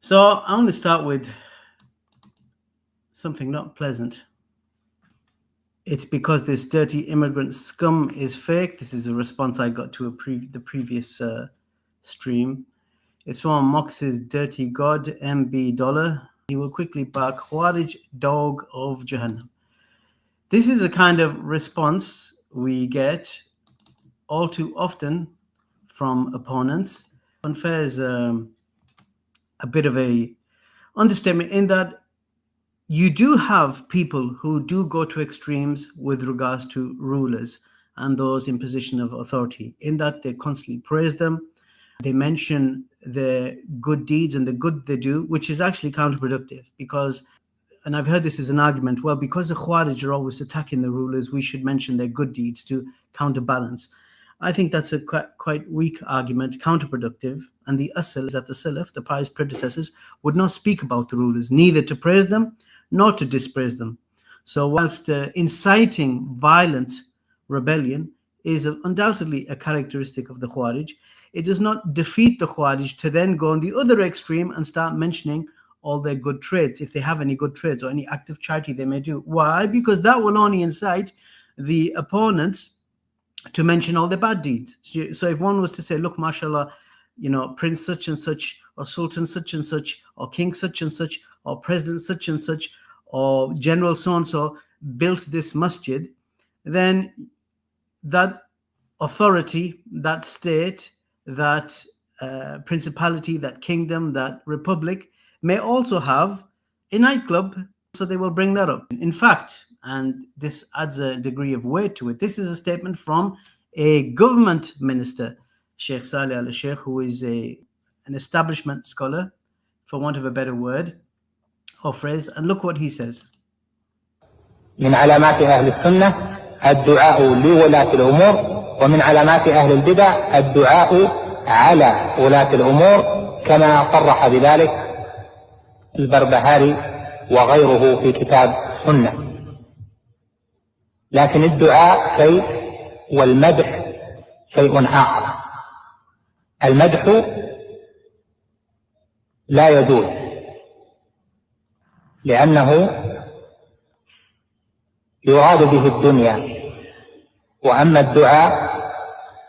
So I want to start with something not pleasant. It's because this dirty immigrant scum is fake. This is a response I got to the previous stream. If someone mocks his dirty god, MB dollar, he will quickly bark, Khawarij, dog of Jahannam. This is a kind of response we get all too often from opponents. Unfair is a bit of a understatement in that you do have people who do go to extremes with regards to rulers and those in position of authority, in that they constantly praise them. They mention the good deeds and the good they do, which is actually counterproductive because, and I've heard this as an argument, well, because the Khawarij are always attacking the rulers, we should mention their good deeds to counterbalance. I think that's a quite weak argument, counterproductive. And the asl is that the Salaf, the pious predecessors, would not speak about the rulers, neither to praise them nor to dispraise them. So whilst inciting violent rebellion is undoubtedly a characteristic of the Khawarij, it does not defeat the Khawarij to then go on the other extreme and start mentioning all their good traits, if they have any good traits or any act of charity they may do. Why? Because that will only incite the opponents to mention all the bad deeds. So if one was to say, look, mashallah, Prince such and such, or Sultan such and such, or King such and such, or President such and such, or General so-and-so built this masjid, then that authority, that state, that principality, that kingdom, that republic may also have a nightclub, so they will bring that up. In fact, and this adds a degree of weight to it, this is a statement from a government minister, Sheikh Saleh al-Sheikh, who is an establishment scholar, for want of a better word or phrase. And look what he says. من علامات أهل السنة الدعاء لولاة الأمور ومن علامات أهل البدع الدعاء على ولاة الأمور كما صرح بذلك البربهاري وغيره في كتاب السنة. لكن الدعاء شيء والمدح شيء آخر. المدح لا يجوز لأنه يراد به الدنيا، وأما الدعاء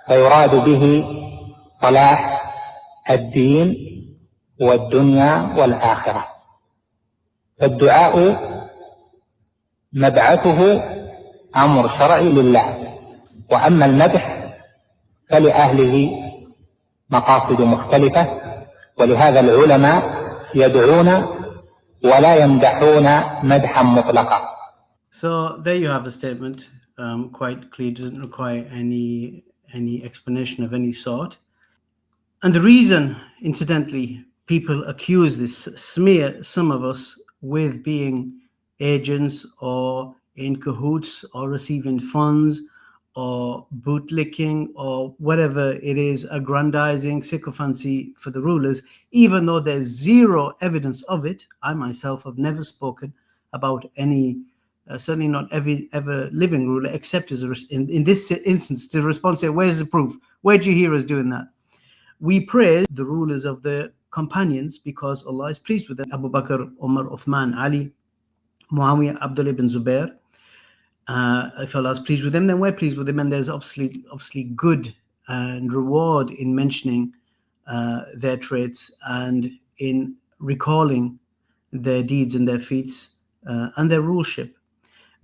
فيراد به صلاح الدين والدنيا والآخرة. فالدعاء مبعثه أمر شرعي لله، وأما المدح فلأهله مقاصد مختلفة، ولهذا العلماء يدعون ولا يمدحون مدحا مطلقا. So there you have a statement, quite clear, doesn't require any explanation of any sort. And the reason, incidentally, people accuse this, smear some of us with being agents or in cahoots or receiving funds or bootlicking or whatever it is, aggrandizing, sycophancy for the rulers, even though there's zero evidence of it. I myself have never spoken about any, certainly not every ever living ruler, except as in this instance, to respond to, where's the proof? Where do you hear us doing that? We praise the rulers of the companions because Allah is pleased with them. Abu Bakr, Umar, Uthman, Ali, Muawiyah, Abdullah ibn Zubair. If Allah is pleased with them, then we're pleased with them. And there's obviously good and reward in mentioning their traits and in recalling their deeds and their feats and their ruleship.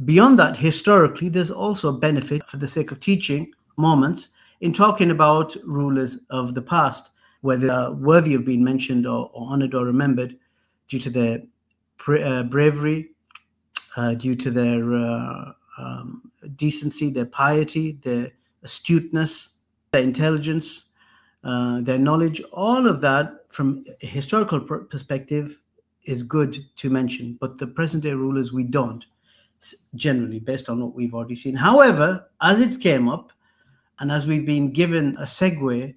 Beyond that, historically, there's also a benefit for the sake of teaching moments in talking about rulers of the past, whether they are worthy of being mentioned or honored or remembered due to their bravery, due to their decency, their piety, their astuteness, their intelligence, their knowledge. All of that from a historical perspective is good to mention, but the present day rulers we don't, generally, based on what we've already seen. However, as it came up and as we've been given a segue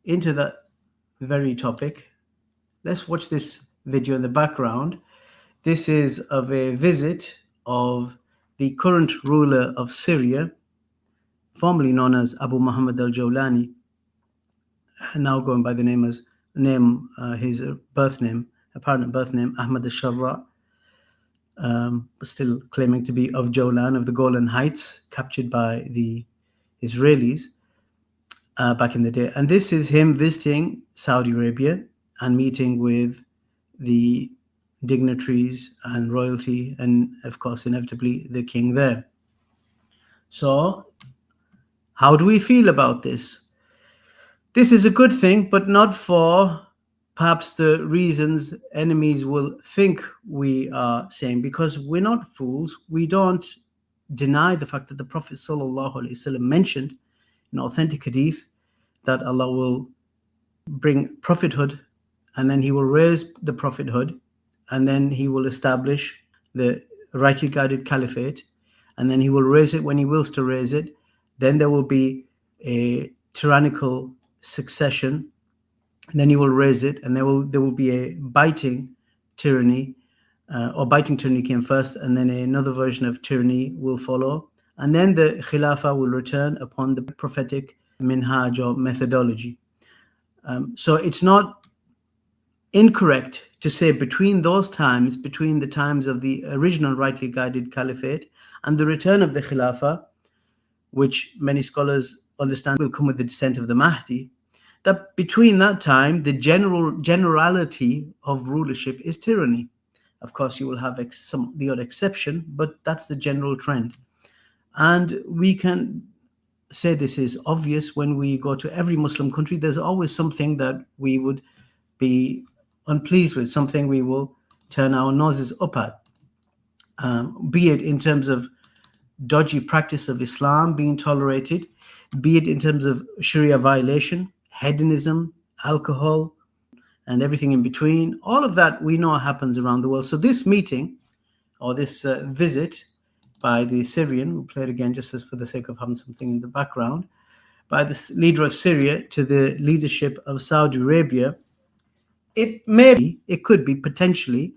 into that very topic, let's watch this video in the background. This is of a visit of the current ruler of Syria, formerly known as Abu Muhammad al-Jawlani, now going by the name as name, his birth name, apparent birth name, Ahmad al-Sharra, still claiming to be of Jolan, of the Golan Heights, captured by the Israelis back in the day. And this is him visiting Saudi Arabia and meeting with the dignitaries and royalty, and of course, inevitably, the king there. So, how do we feel about this? This is a good thing, but not for perhaps the reasons enemies will think we are saying, because we're not fools. We don't deny the fact that the Prophet ﷺ mentioned in authentic hadith that Allah will bring prophethood, and then he will raise the prophethood, and then he will establish the rightly guided caliphate, and then he will raise it when he wills to raise it. Then there will be a tyrannical succession, and then he will raise it, and there will be a biting tyranny, or biting tyranny came first, and then another version of tyranny will follow, and then the Khilafah will return upon the prophetic minhaj or methodology. So it's not incorrect to say between those times, between the times of the original rightly guided caliphate and the return of the Khilafah, which many scholars understand will come with the descent of the Mahdi, that between that time, the generality of rulership is tyranny. Of course, you will have the odd exception, but that's the general trend. And we can say this is obvious when we go to every Muslim country. There's always something that we would be unpleased with, something we will turn our noses up at, be it in terms of dodgy practice of Islam being tolerated, be it in terms of Sharia violation, hedonism, alcohol, and everything in between. All of that we know happens around the world. So this meeting, or this visit by the Syrian, we'll play it again just as for the sake of having something in the background, by the leader of Syria to the leadership of Saudi Arabia, it could be potentially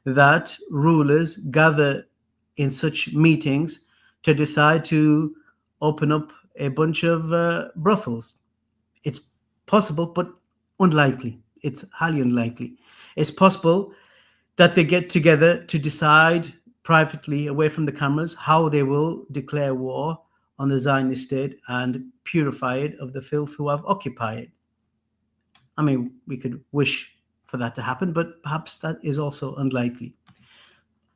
that rulers gather in such meetings to decide to open up a bunch of brothels. It's possible, but unlikely. It's highly unlikely. It's possible that they get together to decide privately, away from the cameras, how they will declare war on the Zionist state and purify it of the filth who have occupied it. I mean, we could wish for that to happen, but perhaps that is also unlikely.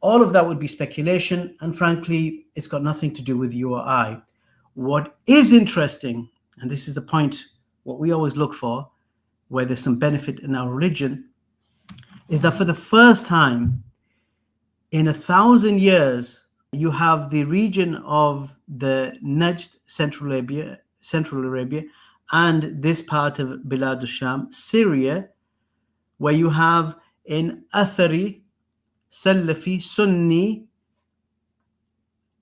All of that would be speculation, and frankly, it's got nothing to do with you or I. What is interesting, and this is the point, what we always look for, where there's some benefit in our religion, is that for the first time in 1,000 years, you have the region of the Najd, Central Arabia, and this part of Bilad al-Sham, Syria, where you have an Athari, Salafi, Sunni,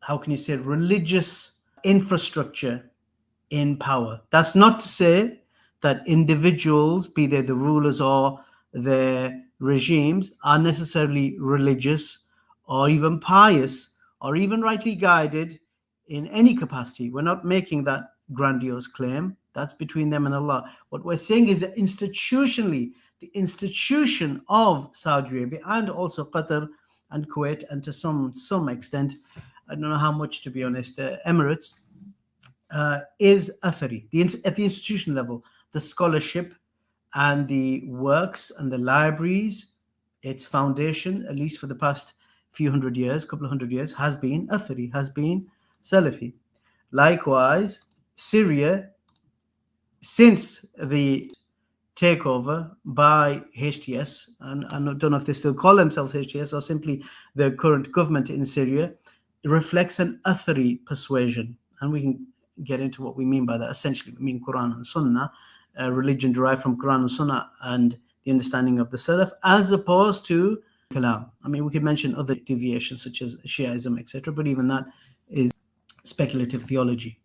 how can you say, religious infrastructure in power. That's not to say that individuals, be they the rulers or their regimes, are necessarily religious or even pious or even rightly guided in any capacity. We're not making that grandiose claim. That's between them and Allah. What we're saying is that institutionally, the institution of Saudi Arabia and also Qatar and Kuwait, and to some extent, I don't know how much, to be honest, Emirates, is Athari. At the institution level, the scholarship and the works and the libraries, its foundation, at least for the past couple of hundred years, has been Athari, has been Salafi. Likewise, Syria, since the takeover by HTS, and I don't know if they still call themselves HTS or simply the current government in Syria, reflects an Athari persuasion. And we can get into what we mean by that. Essentially, we mean Quran and Sunnah, religion derived from Quran and Sunnah and the understanding of the Salaf, as opposed to Kalam. I mean, we could mention other deviations such as Shiaism, etc., but even that is speculative theology.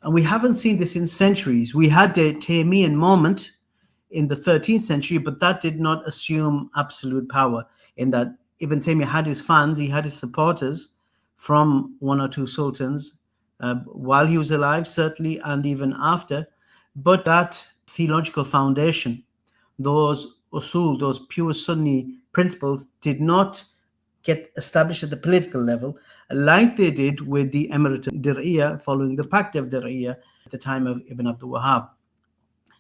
And we haven't seen this in centuries. We had a Taymiyyah moment in the 13th century, but that did not assume absolute power, in that Ibn Taymiyyah had his fans, he had his supporters from one or two sultans while he was alive, certainly, and even after. But that theological foundation those usul, those pure Sunni principles, did not get established at the political level like they did with the Emirate of Dir'iyah following the Pact of Dir'iyah at the time of Ibn Abdul Wahhab.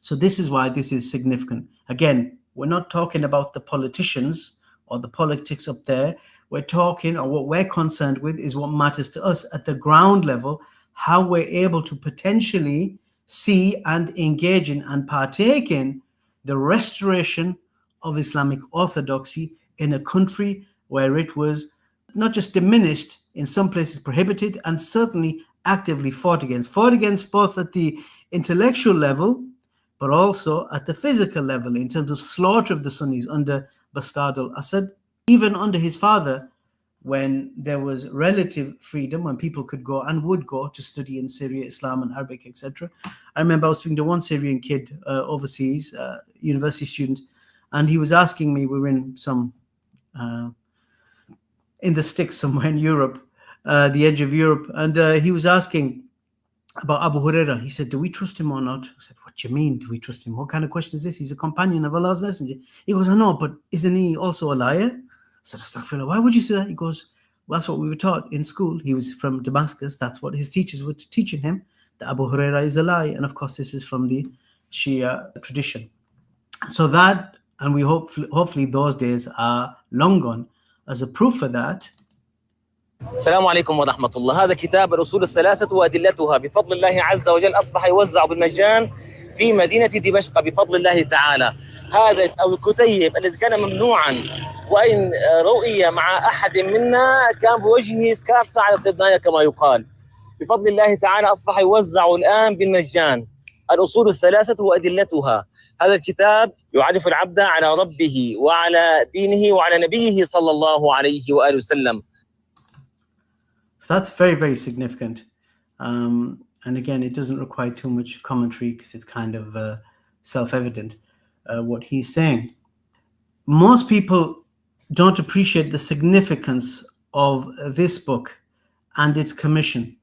So this is why this is significant. Again, we're not talking about the politicians or the politics up there. We're talking, or what we're concerned with, is what matters to us at the ground level, how we're able to potentially see and engage in and partake in the restoration of Islamic orthodoxy in a country where it was not just diminished, in some places prohibited, and certainly actively fought against both at the intellectual level, but also at the physical level in terms of slaughter of the Sunnis under Bastard al-Assad, even under his father, when there was relative freedom, when people could go and would go to study in Syria, Islam and Arabic, etc. I remember I was speaking to one Syrian kid overseas, university student, and he was asking me, we were in some in the sticks somewhere in Europe, the edge of Europe, and he was asking about Abu Huraira. He said, do we trust him or not? I said, what do you mean, do we trust him? What kind of question is this? He's a companion of Allah's Messenger. He goes, I know, but isn't he also a liar? I said, astaghfirullah, why would you say that? He goes, well, that's what we were taught in school. He was from Damascus. That's what his teachers were teaching him, that Abu Huraira is a lie. And of course, this is from the Shia tradition. So that, and we hopefully those days are long gone. As a proof for that, السلام عليكم ورحمة الله. هذا كتاب الأصول الثلاثة وأدلتها بفضل الله عز وجل أصبح يوزع بالمجان في مدينة دمشق بفضل الله تعالى. هذا أو الكتيب الذي كان ممنوعا وإن رؤية مع أحد منا كان بوجهه سكارسة على صدنايا كما يقال. بفضل الله تعالى أصبح يوزع الآن بالمجان الأصول الثلاثة وأدلتها. هذا الكتاب يعرف العبد على ربه وعلى دينه وعلى نبيه صلى الله عليه وآله وسلم. So that's very, very significant. And again, it doesn't require too much commentary because it's kind of self-evident what he's saying. Most people don't appreciate the significance of this book and its commission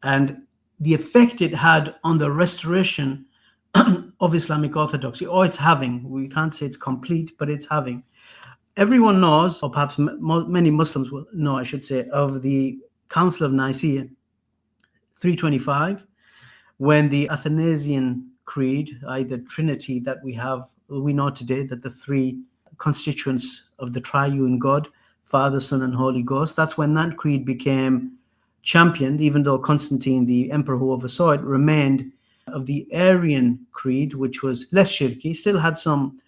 and the effect it had on the restoration of Islamic orthodoxy, or it's having. We can't say it's complete, but it's having. Everyone knows, or perhaps many Muslims will know, I should say, of the Council of Nicaea 325, when the Athanasian Creed, the Trinity that we know today, that the three constituents of the triune God, Father, Son, and Holy Ghost, that's when that creed became championed, even though Constantine, the emperor who oversaw it, remained of the Arian creed, which was less shirky, still had some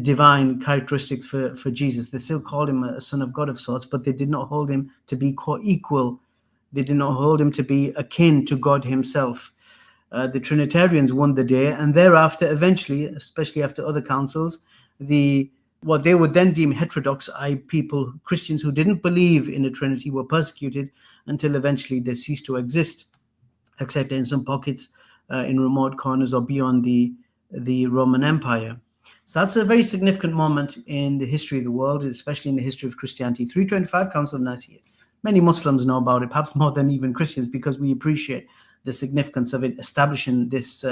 divine characteristics for Jesus. They still called him a son of God of sorts, but they did not hold him to be co-equal. They did not hold him to be akin to God himself. The Trinitarians won the day, and thereafter, eventually, especially after other councils, what they would then deem heterodox, people, Christians who didn't believe in a Trinity, were persecuted until eventually they ceased to exist, except in some pockets in remote corners or beyond the Roman Empire. So that's a very significant moment in the history of the world, especially in the history of Christianity. 325 Council of Nicaea. Many Muslims know about it, perhaps more than even Christians, because we appreciate the significance of it establishing this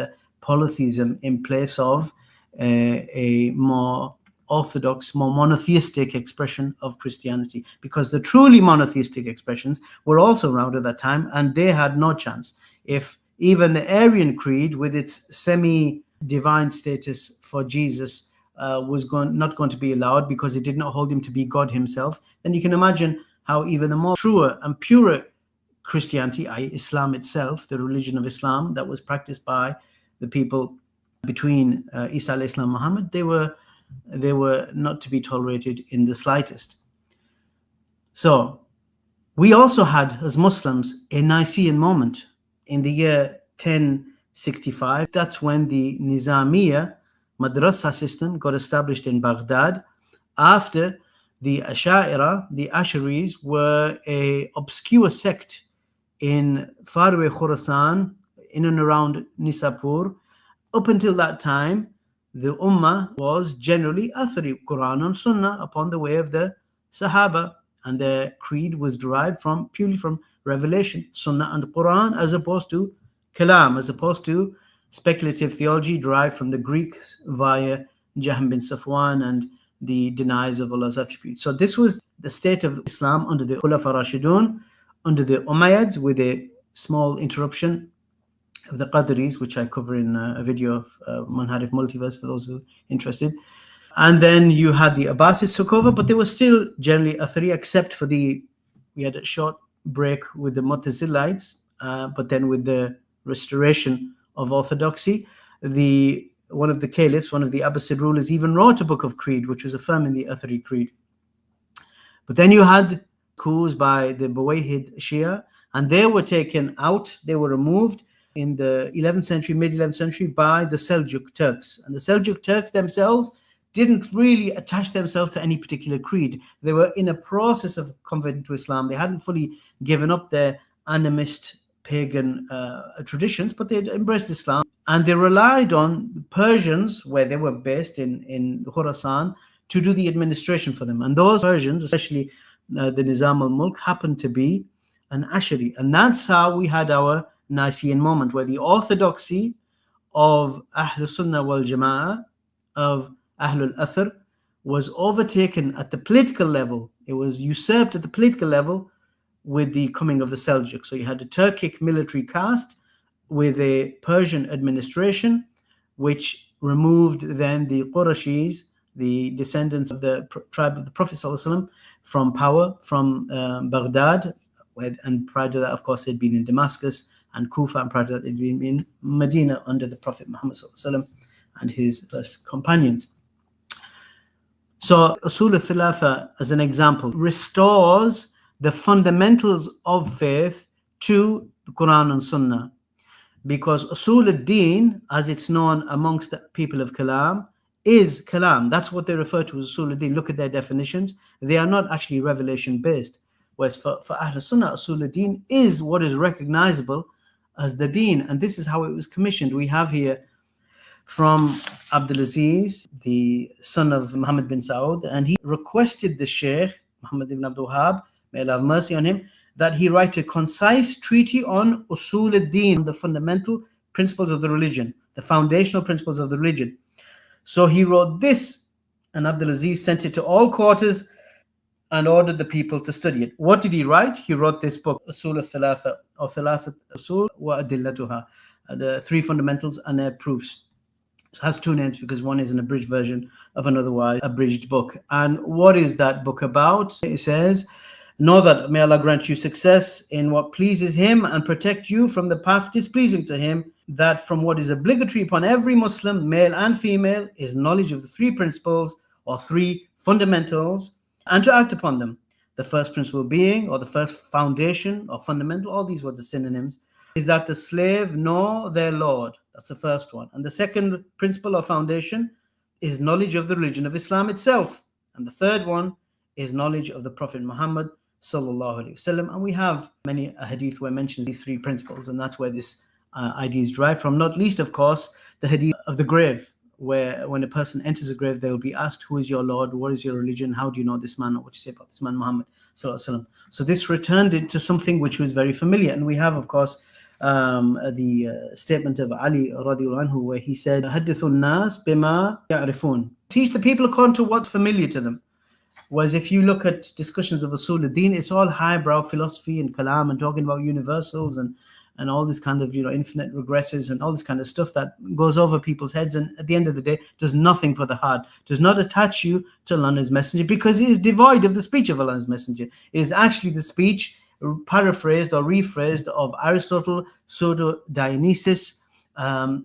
polytheism in place of a more orthodox, more monotheistic expression of Christianity, because the truly monotheistic expressions were also around at that time, and they had no chance. If even the Arian creed, with its semi-divine status for Jesus, was not going to be allowed because it did not hold him to be God himself, then you can imagine how even the more truer and purer Christianity, i.e. Islam itself, the religion of Islam that was practiced by the people between Isa alayhi salam and Muhammad, they were not to be tolerated in the slightest. So we also had, as Muslims, a Nicene moment in the year 1065. That's when the Nizamiya madrasa system got established in Baghdad, after the Ash'ira, the Asharis, were an obscure sect in faraway Khorasan, in and around Nisapur. Up until that time, the Ummah was generally Athari, Quran and Sunnah, upon the way of the Sahaba, and their creed was derived purely from revelation, Sunnah and Quran, as opposed to Kalam, as opposed to speculative theology derived from the Greeks via Jahm bin Safwan and the deniers of Allah's attributes. So this was the state of Islam under the Khulafa Rashidun, under the Umayyads, with a small interruption of the Qadris, which I cover in a video of Manharif Multiverse for those who are interested. And then you had the Abbasids took over, but they were still generally Athari, except for we had a short break with the Mu'tazilites, but then with the restoration of Orthodoxy, one of the caliphs, one of the Abbasid rulers, even wrote a book of creed, which was affirming the Athari creed. But then you had coups by the Buwayhid Shia, and they were taken out, they were removed in the 11th century, mid-11th century, by the Seljuk Turks. And the Seljuk Turks themselves didn't really attach themselves to any particular creed. They were in a process of converting to Islam. They hadn't fully given up their animist pagan traditions, but they'd embraced Islam. And they relied on the Persians, where they were based in Khurasan, to do the administration for them. And those Persians, especially the Nizam al-Mulk, happened to be an Ashari. And that's how we had our Nicene moment, where the orthodoxy of Ahl Sunnah wal Jama'ah, of Ahlul Athar, was overtaken at the political level. It was usurped at the political level with the coming of the Seljuk. So you had a Turkic military caste with a Persian administration, which removed then the Qurashis, the descendants of the tribe of the Prophet ﷺ, from power, from Baghdad, and prior to that, of course, they'd been in Damascus and Kufa, and prior to that, they'd been in Medina under the Prophet Muhammad ﷺ and his first companions. So Usul al-Thalatha, as an example, restores the fundamentals of faith to the Quran and Sunnah, because Usul al-Din, as it's known amongst the people of Kalam, is Kalam. That's what they refer to as Usul al-Din. Look at their definitions. They are not actually revelation based. Whereas for Ahl Sunnah, Usul al-Din is what is recognizable as the Deen, and this is how it was commissioned. We have here from Abdulaziz, the son of Muhammad bin Saud, and he requested the Shaykh, Muhammad ibn Abdul Wahhab, may Allah have mercy on him, that he write a concise treatise on Usul al-Din, the fundamental principles of the religion, the foundational principles of the religion. So he wrote this, and Abdulaziz sent it to all quarters and ordered the people to study it. What did he write? He wrote this book, Usul al-Thalatha, or Thalathat Usul wa Adillatuha, the three fundamentals and their proofs. It has two names because one is an abridged version of an otherwise abridged book. And what is that book about? It says, know that may Allah grant you success in what pleases Him and protect you from the path displeasing to Him, that from what is obligatory upon every Muslim, male and female, is knowledge of the three principles or three fundamentals, and to act upon them. The first principle being, or the first foundation or fundamental, all these words are synonyms, is that the slave know their Lord. That's the first one. And the second principle or foundation is knowledge of the religion of Islam itself. And the third one is knowledge of the Prophet Muhammad sallallahu alaihi wasallam. And we have many hadith where mentions these three principles, and that's where this idea is derived from. Not least, of course, the hadith of the grave, where when a person enters a grave, they will be asked, who is your Lord? What is your religion? How do you know this man? Or what do you say about this man, Muhammad sallallahu alaihi wasallam? So this returned it to something which was very familiar. And we have, of course, the statement of Ali radiallahu anhu, where he said, Hadithun nas bima ya'rifun. Teach the people according to what's familiar to them. Whereas if you look at discussions of Usul al-Din, it's all highbrow philosophy and kalam and talking about universals and all this kind of, infinite regresses and all this kind of stuff that goes over people's heads, and at the end of the day does nothing for the heart, does not attach you to Allah's messenger, because it is devoid of the speech of Allah's messenger. It is actually the speech paraphrased or rephrased of Aristotle, Pseudo-Dionysius,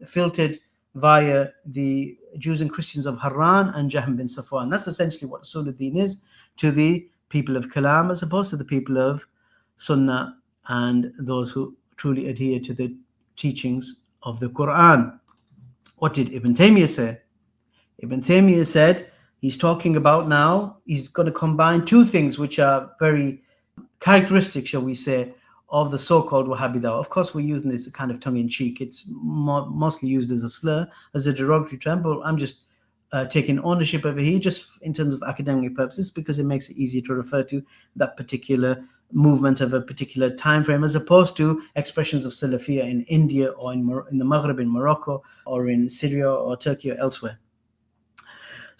filtered via the Jews and Christians of Harran and Jahm bin Safwan. That's essentially what Usul al-Din is to the people of Kalam, as opposed to the people of Sunnah and those who truly adhere to the teachings of the Quran. What did Ibn Taymiyyah say? Ibn Taymiyyah said he's talking about now, he's going to combine two things which are very characteristic, shall we say, of the so-called Wahhabi Dawah. Of course, we're using this kind of tongue-in-cheek. It's mostly used as a slur, as a derogatory term, but I'm just taking ownership over here, just in terms of academic purposes, because it makes it easier to refer to that particular movement of a particular time frame, as opposed to expressions of Salafiyah in India or in the Maghreb, in Morocco, or in Syria or Turkey or elsewhere.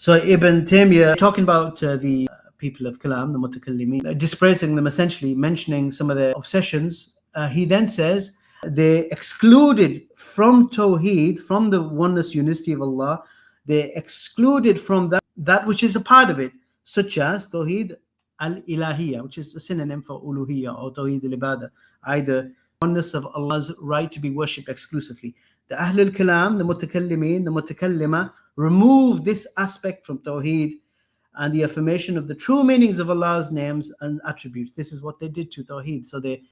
So Ibn Taymiyyah, talking about the people of Kalam, the Mutakallimin, dispraising them, essentially mentioning some of their obsessions, he then says they excluded from Tawheed, from the oneness, unity of Allah, they excluded from that which is a part of it, such as Tawheed al-Ilahiyya, which is a synonym for Uluhiyya or Tawheed al-Ibadah, either oneness of Allah's right to be worshipped exclusively. The Ahlul Kalam, the Mutakallimin, the Mutakallima, remove this aspect from Tawheed and the affirmation of the true meanings of Allah's names and attributes. This is what they did to Tawheed. So they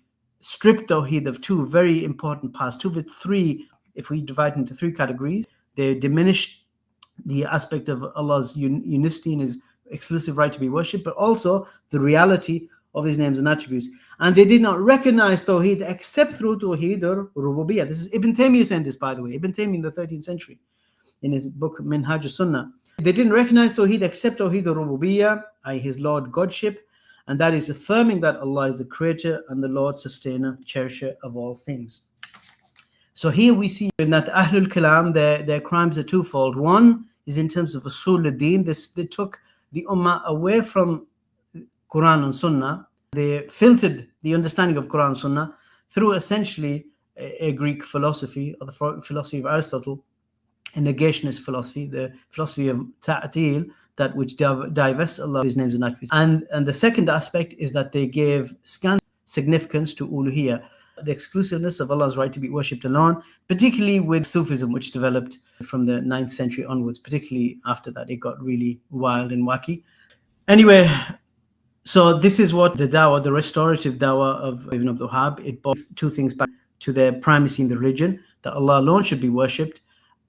stripped Tawheed of two very important parts, two of three, if we divide into three categories. They diminished the aspect of Allah's unicity and His exclusive right to be worshipped, but also the reality of His names and attributes. And they did not recognize Tawheed except through Tawheed or Rububiyyah. This is Ibn Taymiyyah saying this, by the way. Ibn Taymiyyah in the 13th century, in his book Minhaj al-Sunnah. They didn't recognize Tawheed except Tawheed or Rububiyyah, i.e. His Lord Godship, and that is affirming that Allah is the creator and the Lord, sustainer, cherisher of all things. So here we see in that Ahlul Kalam, their crimes are twofold. One is in terms of Usul al-Din. They took the Ummah away from Quran and Sunnah. They filtered the understanding of Quran and Sunnah through essentially a Greek philosophy, or the philosophy of Aristotle, a negationist philosophy, the philosophy of Ta'atil, that which divests Allah of His names and attributes. And the second aspect is that they gave scant significance to Uluhiyya, the exclusiveness of Allah's right to be worshipped alone, particularly with Sufism, which developed from the 9th century onwards. Particularly after that, it got really wild and wacky. Anyway, so this is what the dawah, the restorative dawah of Ibn Abdul Wahhab, it brought two things back to their primacy in the religion, that Allah alone should be worshipped,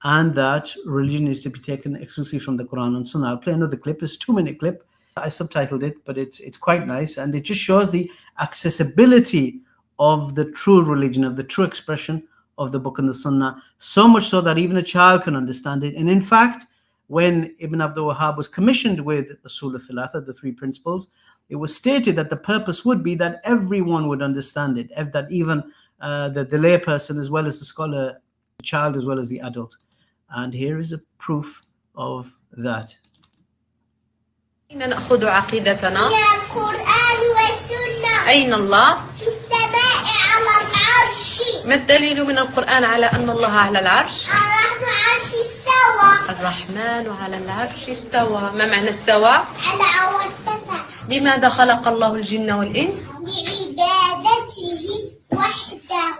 and that religion is to be taken exclusively from the Quran and Sunnah. I'll play another clip. It's a 2-minute clip. I subtitled it, but it's quite nice, and it just shows the accessibility of the true religion, of the true expression of the Book and the Sunnah, so much so that even a child can understand it. And in fact, when Ibn Abdul Wahhab was commissioned with Usul al-Thalatha, the three principles, it was stated that the purpose would be that everyone would understand it, that even the lay person as well as the scholar, the child as well as the adult. And here is a proof of that. نأخذ عقيدتنا من القرآن والسنة. أين الله؟ في السماء على العرش. ما الدليل من القرآن على أن الله على العرش؟ الرحمن عرش استوى. الرحمن على العرش استوى. ما معنى استوى؟ على وارتفع. لماذا خلق الله الجن والإنس؟ لعبادته وحده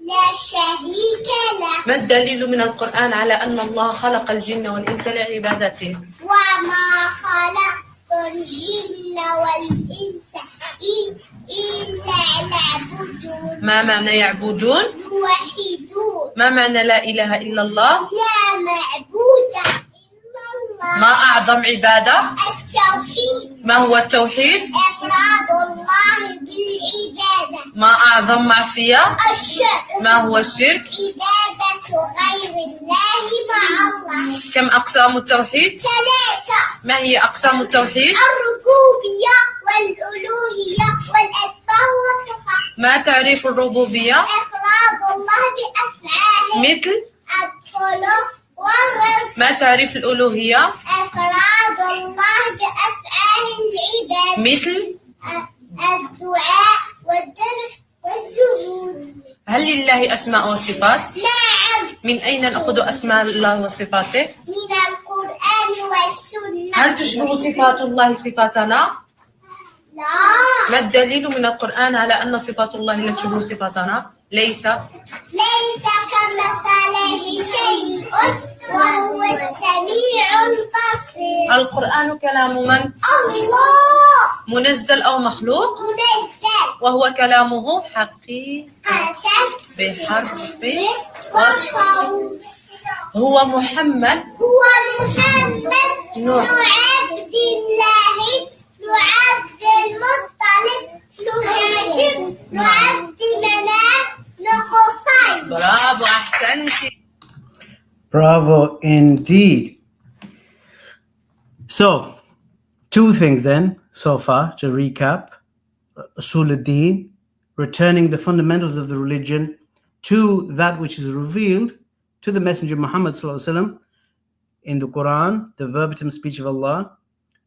لا شريك له. ما الدليل من القرآن على أن الله خلق الجن والإنس لعبادته؟ وما خلقت الجن والإنس إلا ليعبدون. ما معنى يعبدون؟ يوحدون. ما معنى لا إله إلا الله؟ لا معبود إلا الله. ما أعظم عبادة؟ التوحيد. ما هو التوحيد؟ إفراد الله بالعبادة. ما أعظم معصية؟ الشرك. ما هو الشرك؟ عبادة غير الله مع الله. كم أقسام التوحيد؟ 3. ما هي أقسام التوحيد؟ الربوبية والألوهية والأسماء والصفات. ما تعريف الربوبية؟ إفراد الله بأفعاله مثل؟ الخلق والرزق. ما تعريف الألوهية؟ إفراد الله بأفعال العباد مثل؟ الدعاء والذبح والسجود. هل لله أسماء وصفات؟ نعم. من أين نأخذ أسماء الله وصفاته؟ من القرآن والسنة. هل تشبه صفات الله صفاتنا؟ لا. ما الدليل من القرآن على أن صفات الله لا تشبه صفاتنا؟ ليس كمثله شيء وهو السميع البصير. القرآن كلام من؟ الله. منزل أو مخلوق؟ منزل. وهو كلامه حقيقة قسم بحرف وصوت. هو محمد هو محمد نوح. بن عبد الله بن عبد المطلب بن هاشم بن عبد مناف بن قصي. برافو أحسنتي. Bravo indeed. So, two things then, so far, to recap. Usul al-Din, returning the fundamentals of the religion to that which is revealed to the Messenger Muhammad sallallahu alaihi wasallam, in the Quran, the verbatim speech of Allah,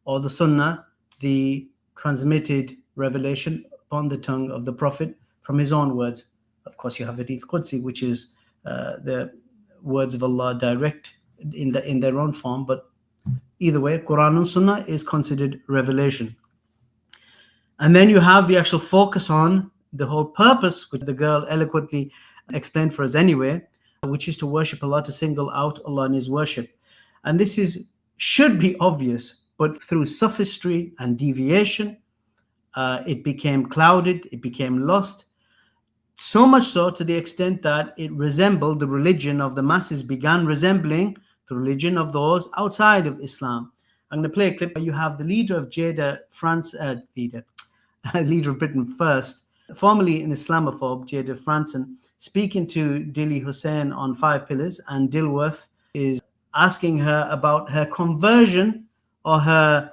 or the Sunnah, the transmitted revelation upon the tongue of the Prophet from his own words. Of course, you have Hadith Qudsi, which is the words of Allah direct in their own form, but either way, Quran and Sunnah is considered revelation. And then you have the actual focus on the whole purpose, which the girl eloquently explained for us anyway, which is to worship Allah, to single out Allah in his worship. And this should be obvious, but through sophistry and deviation, it became clouded, it became lost, so much so to the extent that it resembled the religion of the masses, began resembling the religion of those outside of Islam. I'm going to play a clip where you have the leader of Jeddah, leader of Britain First, formerly an Islamophobe, Jeddah Franson, speaking to Dili Hussein on 5 pillars, and Dilworth is asking her about her conversion, or her,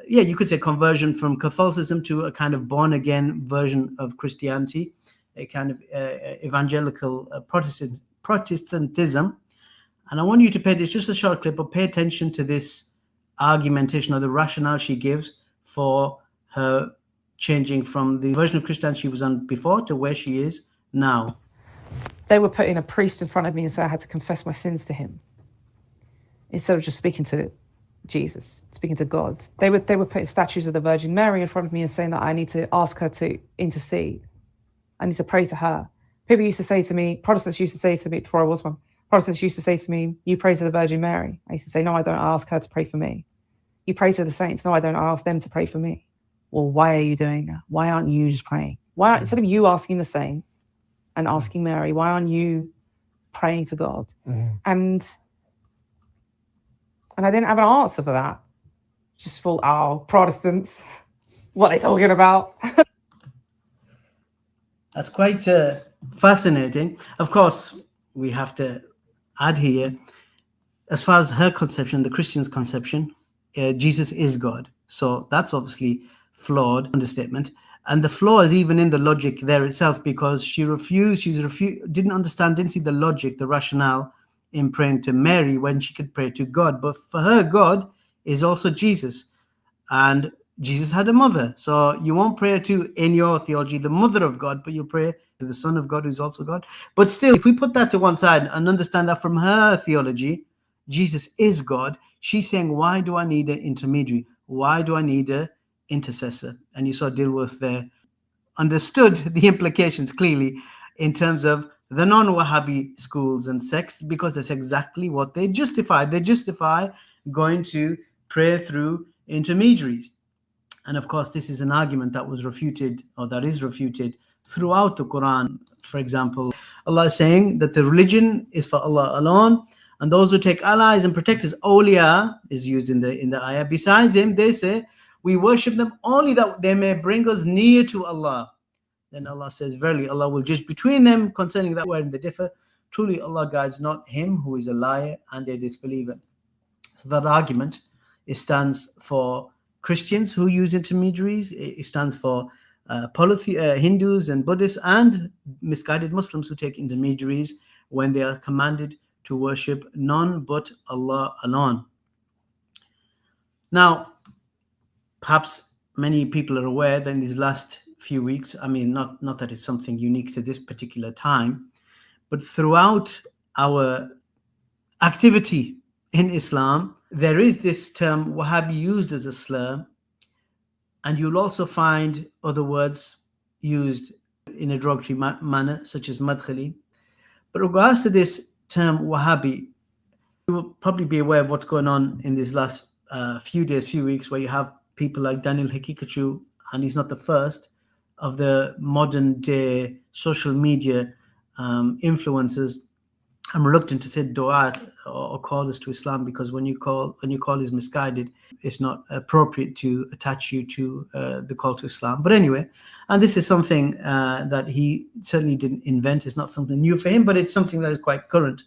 you could say conversion from Catholicism to a kind of born-again version of Christianity, a kind of evangelical Protestantism. And I want you to pay, it's just a short clip, but pay attention to this argumentation or the rationale she gives for her changing from the version of Christianity she was on before to where she is now. They were putting a priest in front of me and saying I had to confess my sins to him, instead of just speaking to Jesus, speaking to God. They were putting statues of the Virgin Mary in front of me and saying that I need to ask her to intercede. I need to pray to her. People used to say to me, Protestants used to say to me, before I was one, Protestants used to say to me, you pray to the Virgin Mary. I used to say, no, I don't ask her to pray for me. You pray to the saints. No, I don't ask them to pray for me. Well, why are you doing that? Why aren't you just praying? Instead of you asking the saints and asking Mary, why aren't you praying to God? And I didn't have an answer for that. Just thought, oh, Protestants, what are they talking about? That's quite fascinating. Of course, we have to add here, as far as her conception, the Christian's conception, Jesus is God. So that's obviously flawed, understatement. And the flaw is even in the logic there itself, because she didn't understand, didn't see the logic, the rationale in praying to Mary when she could pray to God. But for her, God is also Jesus. And Jesus had a mother. So you won't pray to, in your theology, the mother of God, but you'll pray to the Son of God, who's also God. But still, if we put that to one side and understand that from her theology, Jesus is God, she's saying, why do I need an intermediary? Why do I need an intercessor? And you saw Dilworth there understood the implications clearly in terms of the non-Wahhabi schools and sects, because that's exactly what they justify. They justify going to pray through intermediaries. And of course, this is an argument that was refuted, or that is refuted throughout the Quran. For example, Allah is saying that the religion is for Allah alone, and those who take allies and protectors, awliya is used in the ayah, besides him, they say, we worship them only that they may bring us near to Allah. Then Allah says, verily, Allah will judge between them concerning that wherein they differ. Truly, Allah guides not him who is a liar and a disbeliever. So that argument, it stands for Christians who use intermediaries. It stands for Hindus and Buddhists and misguided Muslims who take intermediaries when they are commanded to worship none but Allah alone. Now, perhaps many people are aware that in these last few weeks, I mean, not that it's something unique to this particular time, but throughout our activity in Islam, there is this term Wahhabi used as a slur, and you'll also find other words used in a derogatory manner, such as madkhali. But in regards to this term Wahhabi, you will probably be aware of what's going on in these last few weeks, where you have people like Daniel Hikikachu, and he's not the first of the modern day social media influencers. I'm reluctant to say du'at or call us to Islam, because when you call is misguided, it's not appropriate to attach you to the call to Islam. But anyway, and this is something that he certainly didn't invent. It's not something new for him, but it's something that is quite current.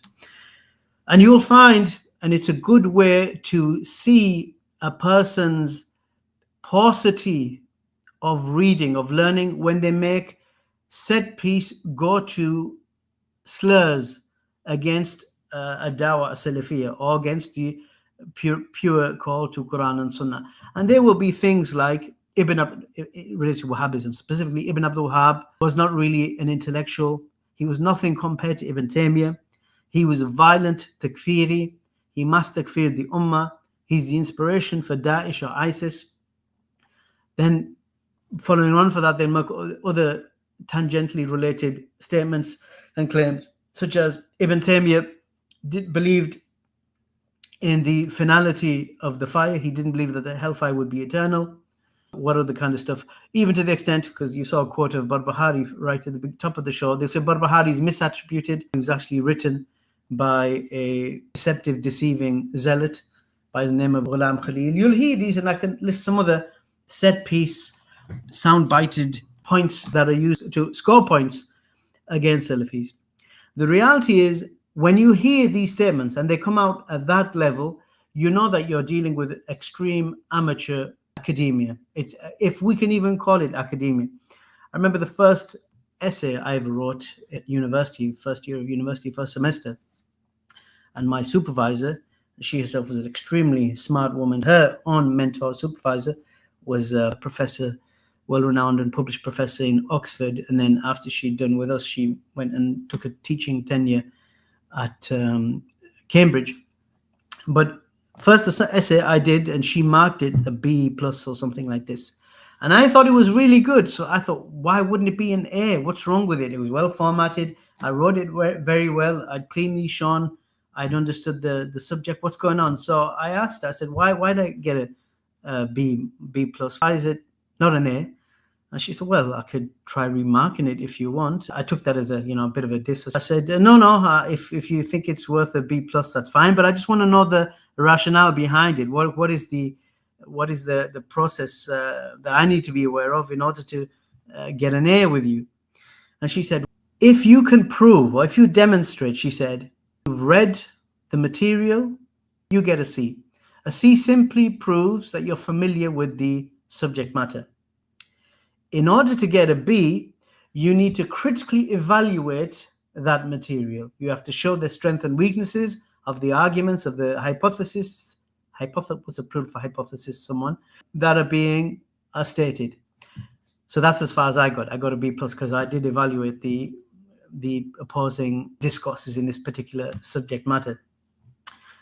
And you'll find, and it's a good way to see a person's paucity of reading, of learning, when they make set piece go-to slurs against a dawah, a salafiyah, or against the pure call to Quran and Sunnah. And there will be things like related to Wahhabism, specifically Ibn Abdul Wahhab was not really an intellectual. He was nothing compared to Ibn Taymiyyah. He was a violent takfiri. He mass takfired the ummah. He's the inspiration for Daesh or ISIS. Then following on for that, they make other tangentially related statements and claims, such as Ibn Taymiyyah believed in the finality of the fire. He didn't believe that the hellfire would be eternal. What other kind of stuff? Even to the extent, because you saw a quote of Barbahari right at the top of the show, they say Barbahari is misattributed. It was actually written by a deceptive, deceiving zealot by the name of Ghulam Khalil. You'll hear these, and I can list some other set-piece, sound-bited points that are used to score points against Salafis. The reality is, when you hear these statements and they come out at that level, you know that you're dealing with extreme amateur academia. It's, if we can even call it academia. I remember the first essay I ever wrote at university, first year of university, first semester. And my supervisor, she herself was an extremely smart woman. Her own mentor supervisor was a professor, well-renowned and published professor in Oxford. And then after she'd done with us, she went and took a teaching tenure at Cambridge. But first essay I did, and she marked it a B+ or something like this. And I thought it was really good. So I thought, why wouldn't it be an A? What's wrong with it? It was well formatted. I wrote it very well. I'd cleanly shone. I'd understood the subject. What's going on? So I asked her, I said, why did I get a B+? Why is it not an A? And she said, well, I could try remarking it if you want. I took that as a bit of a diss. I said, no, if you think it's worth a B+, that's fine. But I just want to know the rationale behind it. What is the process that I need to be aware of in order to get an A with you? And she said, if you can prove, or if you demonstrate, she said, you've read the material, you get a C. A C simply proves that you're familiar with the subject matter. In order to get a B, you need to critically evaluate that material. You have to show the strengths and weaknesses of the arguments, of the hypothesis. What's a proof for hypothesis? Someone that are being stated. So that's as far as I got. I got a B+ because I did evaluate the opposing discourses in this particular subject matter.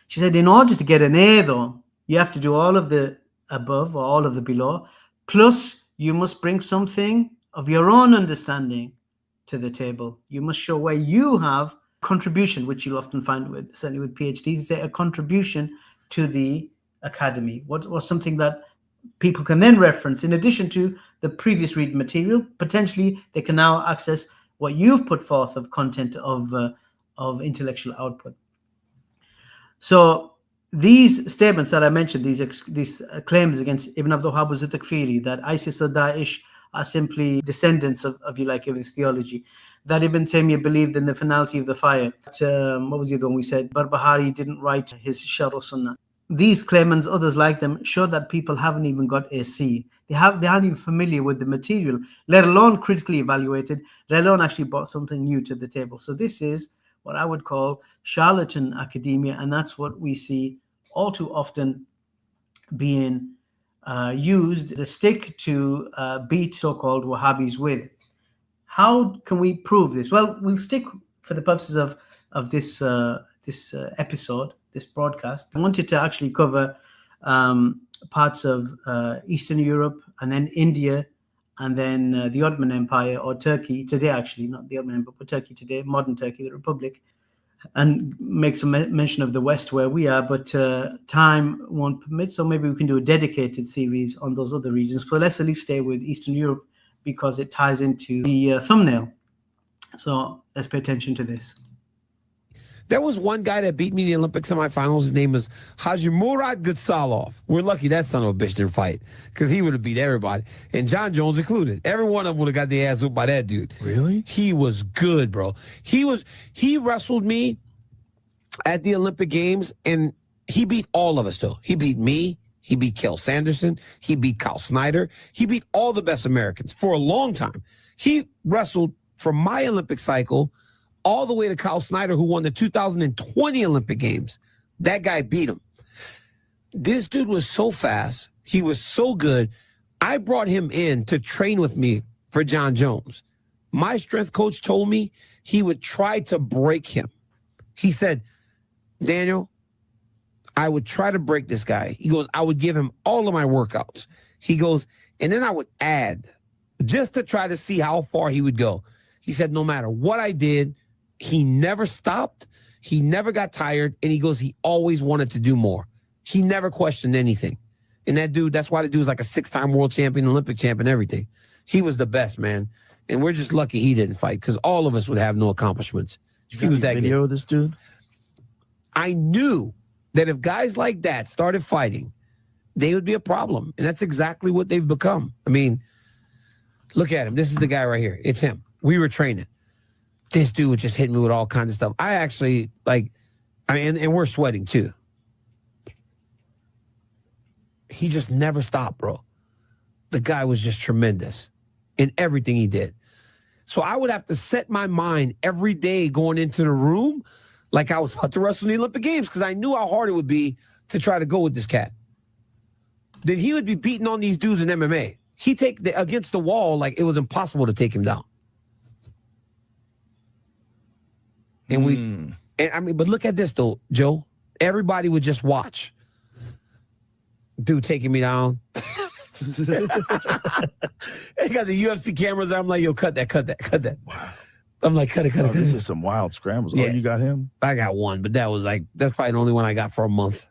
She said, in order to get an A, though, you have to do all of the above or all of the below, plus you must bring something of your own understanding to the table. You must show where you have contribution, which you'll often find certainly with PhDs, say a contribution to the academy. What something that people can then reference in addition to the previous read material. Potentially, they can now access what you've put forth of content of intellectual output. So these statements that I mentioned, these claims against Ibn Abdul Wahhab was a takfiri, that ISIS or Daesh are simply descendants of his theology, that Ibn Taymiyyah believed in the finality of the fire. What was the other one we said? Barbahari didn't write his Sharh al-Sunnah. These claimants, others like them, show that people haven't even got a C. They aren't even familiar with the material, let alone critically evaluated, let alone actually brought something new to the table. So this is what I would call charlatan academia, and that's what we see all too often being used as a stick to beat so-called Wahhabis with. How can we prove this? Well, we'll stick, for the purposes of this episode, this broadcast. I wanted to actually cover parts of Eastern Europe, and then India, and then the Ottoman Empire, or Turkey today, actually, not the Ottoman Empire, but Turkey today, modern Turkey, the Republic, and make some mention of the West where we are, but time won't permit, so maybe we can do a dedicated series on those other regions. But let's at least stay with Eastern Europe because it ties into the thumbnail. So let's pay attention to this. There was one guy that beat me in the Olympic semifinals. His name was Haji Murad Gutsalov. We're lucky that son of a bitch didn't fight, because he would have beat everybody, and John Jones included. Every one of them would have got their ass whipped by that dude. Really? He was good, bro. He wrestled me at the Olympic Games, and he beat all of us, though. He beat me. He beat Kel Sanderson. He beat Kyle Snyder. He beat all the best Americans for a long time. He wrestled from my Olympic cycle all the way to Kyle Snyder, who won the 2020 Olympic Games. That guy beat him. This dude was so fast. He was so good. I brought him in to train with me for John Jones. My strength coach told me he would try to break him. He said, Daniel, I would try to break this guy. He goes, I would give him all of my workouts. He goes, and then I would add just to try to see how far he would go. He said, no matter what I did, he never stopped. He never got tired. And he goes, he always wanted to do more. He never questioned anything. And that dude, that's why the dude's like a 6-time world champion, Olympic champion, everything. He was the best, man. And we're just lucky he didn't fight because all of us would have no accomplishments. He was that video good. of this dude? I knew that if guys like that started fighting, they would be a problem. And that's exactly what they've become. I mean, look at him. This is the guy right here. It's him. We were training. This dude would just hit me with all kinds of stuff. I actually, and we're sweating too. He just never stopped, bro. The guy was just tremendous in everything he did. So I would have to set my mind every day going into the room like I was about to wrestle in the Olympic Games because I knew how hard it would be to try to go with this cat. Then he would be beating on these dudes in MMA. He'd take against the wall like it was impossible to take him down. And but look at this though, Joe. Everybody would just watch. Dude taking me down. They got the UFC cameras. I'm like, yo, cut that. I'm like, cut it. This is some wild scrambles. Yeah. Oh, you got him? I got one, but that's probably the only one I got for a month.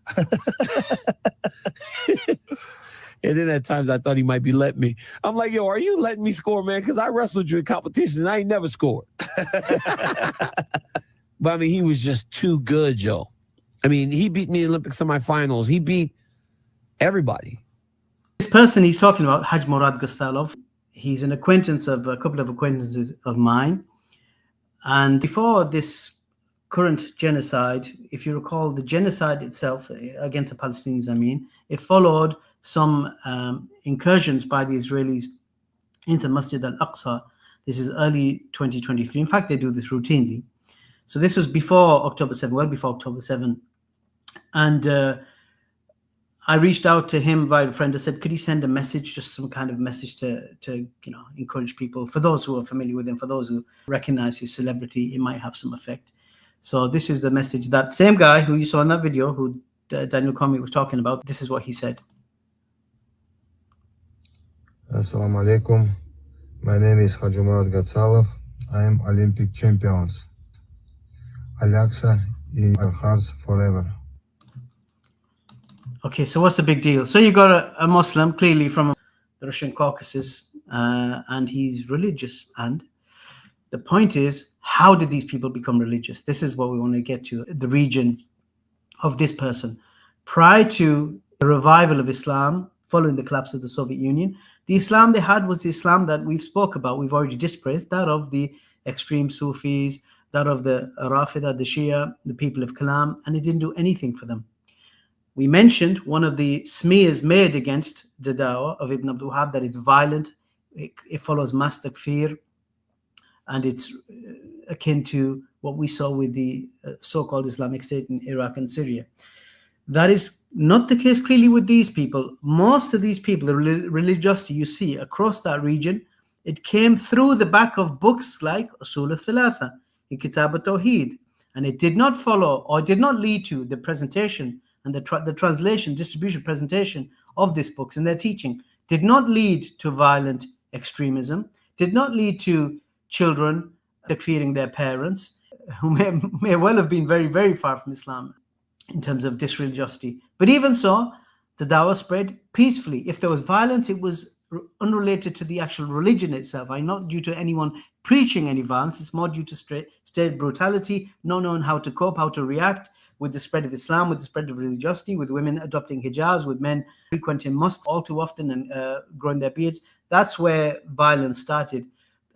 And then at times I thought he might be letting me. I'm like, yo, are you letting me score, man? Because I wrestled you in competition and I ain't never scored. But I mean, he was just too good, Joe. I mean, he beat me in Olympic semifinals. He beat everybody. This person he's talking about, Haj Murad Gastalov, he's an acquaintance of a couple of acquaintances of mine. And before this current genocide, if you recall, the genocide itself against the Palestinians, it followed some incursions by the Israelis into Masjid al-Aqsa. This is early 2023. In fact, they do this routinely. So this was before October 7, well before October 7. And I reached out to him via a friend. I said, could he send a message, just some kind of message to encourage people, for those who are familiar with him, for those who recognize his celebrity, it might have some effect. So this is the message. That same guy who you saw in that video, who Daniel Comey was talking about, this is what he said. Assalamu alaikum. My name is Haj Murad Gatsalov. I am Olympic champions. Al-Aqsa in our hearts forever. Okay, so what's the big deal? So you got a Muslim, clearly from the Russian Caucasus, and he's religious. And the point is, how did these people become religious? This is what we want to get to, the region of this person. Prior to the revival of Islam, following the collapse of the Soviet Union, the Islam they had was the Islam that we've spoke about, we've already dispraised, that of the extreme Sufis, that of the Rafida, the Shia, the people of Kalam, and it didn't do anything for them. We mentioned one of the smears made against the dawah of Ibn Abdul Wahhab, that it's violent, it follows mass takfir, and it's akin to what we saw with the so-called Islamic State in Iraq and Syria. That is not the case clearly with these people. Most of these people, the religiosity you see across that region, it came through the back of books like Usul al-Thalatha, in Kitab al-Tawheed, and it did not follow or did not lead to the presentation and the translation, distribution, presentation of these books and their teaching did not lead to violent extremism, did not lead to children takfiring their parents, who may well have been very, very far from Islam in terms of disreligiosity. But even so, the dawah spread peacefully. If there was violence, it was unrelated to the actual religion itself, not due to anyone preaching any violence. It's more due to state brutality, not knowing how to cope, how to react with the spread of Islam, with the spread of religiosity, with women adopting hijabs, with men frequenting mosques all too often and growing their beards. That's where violence started.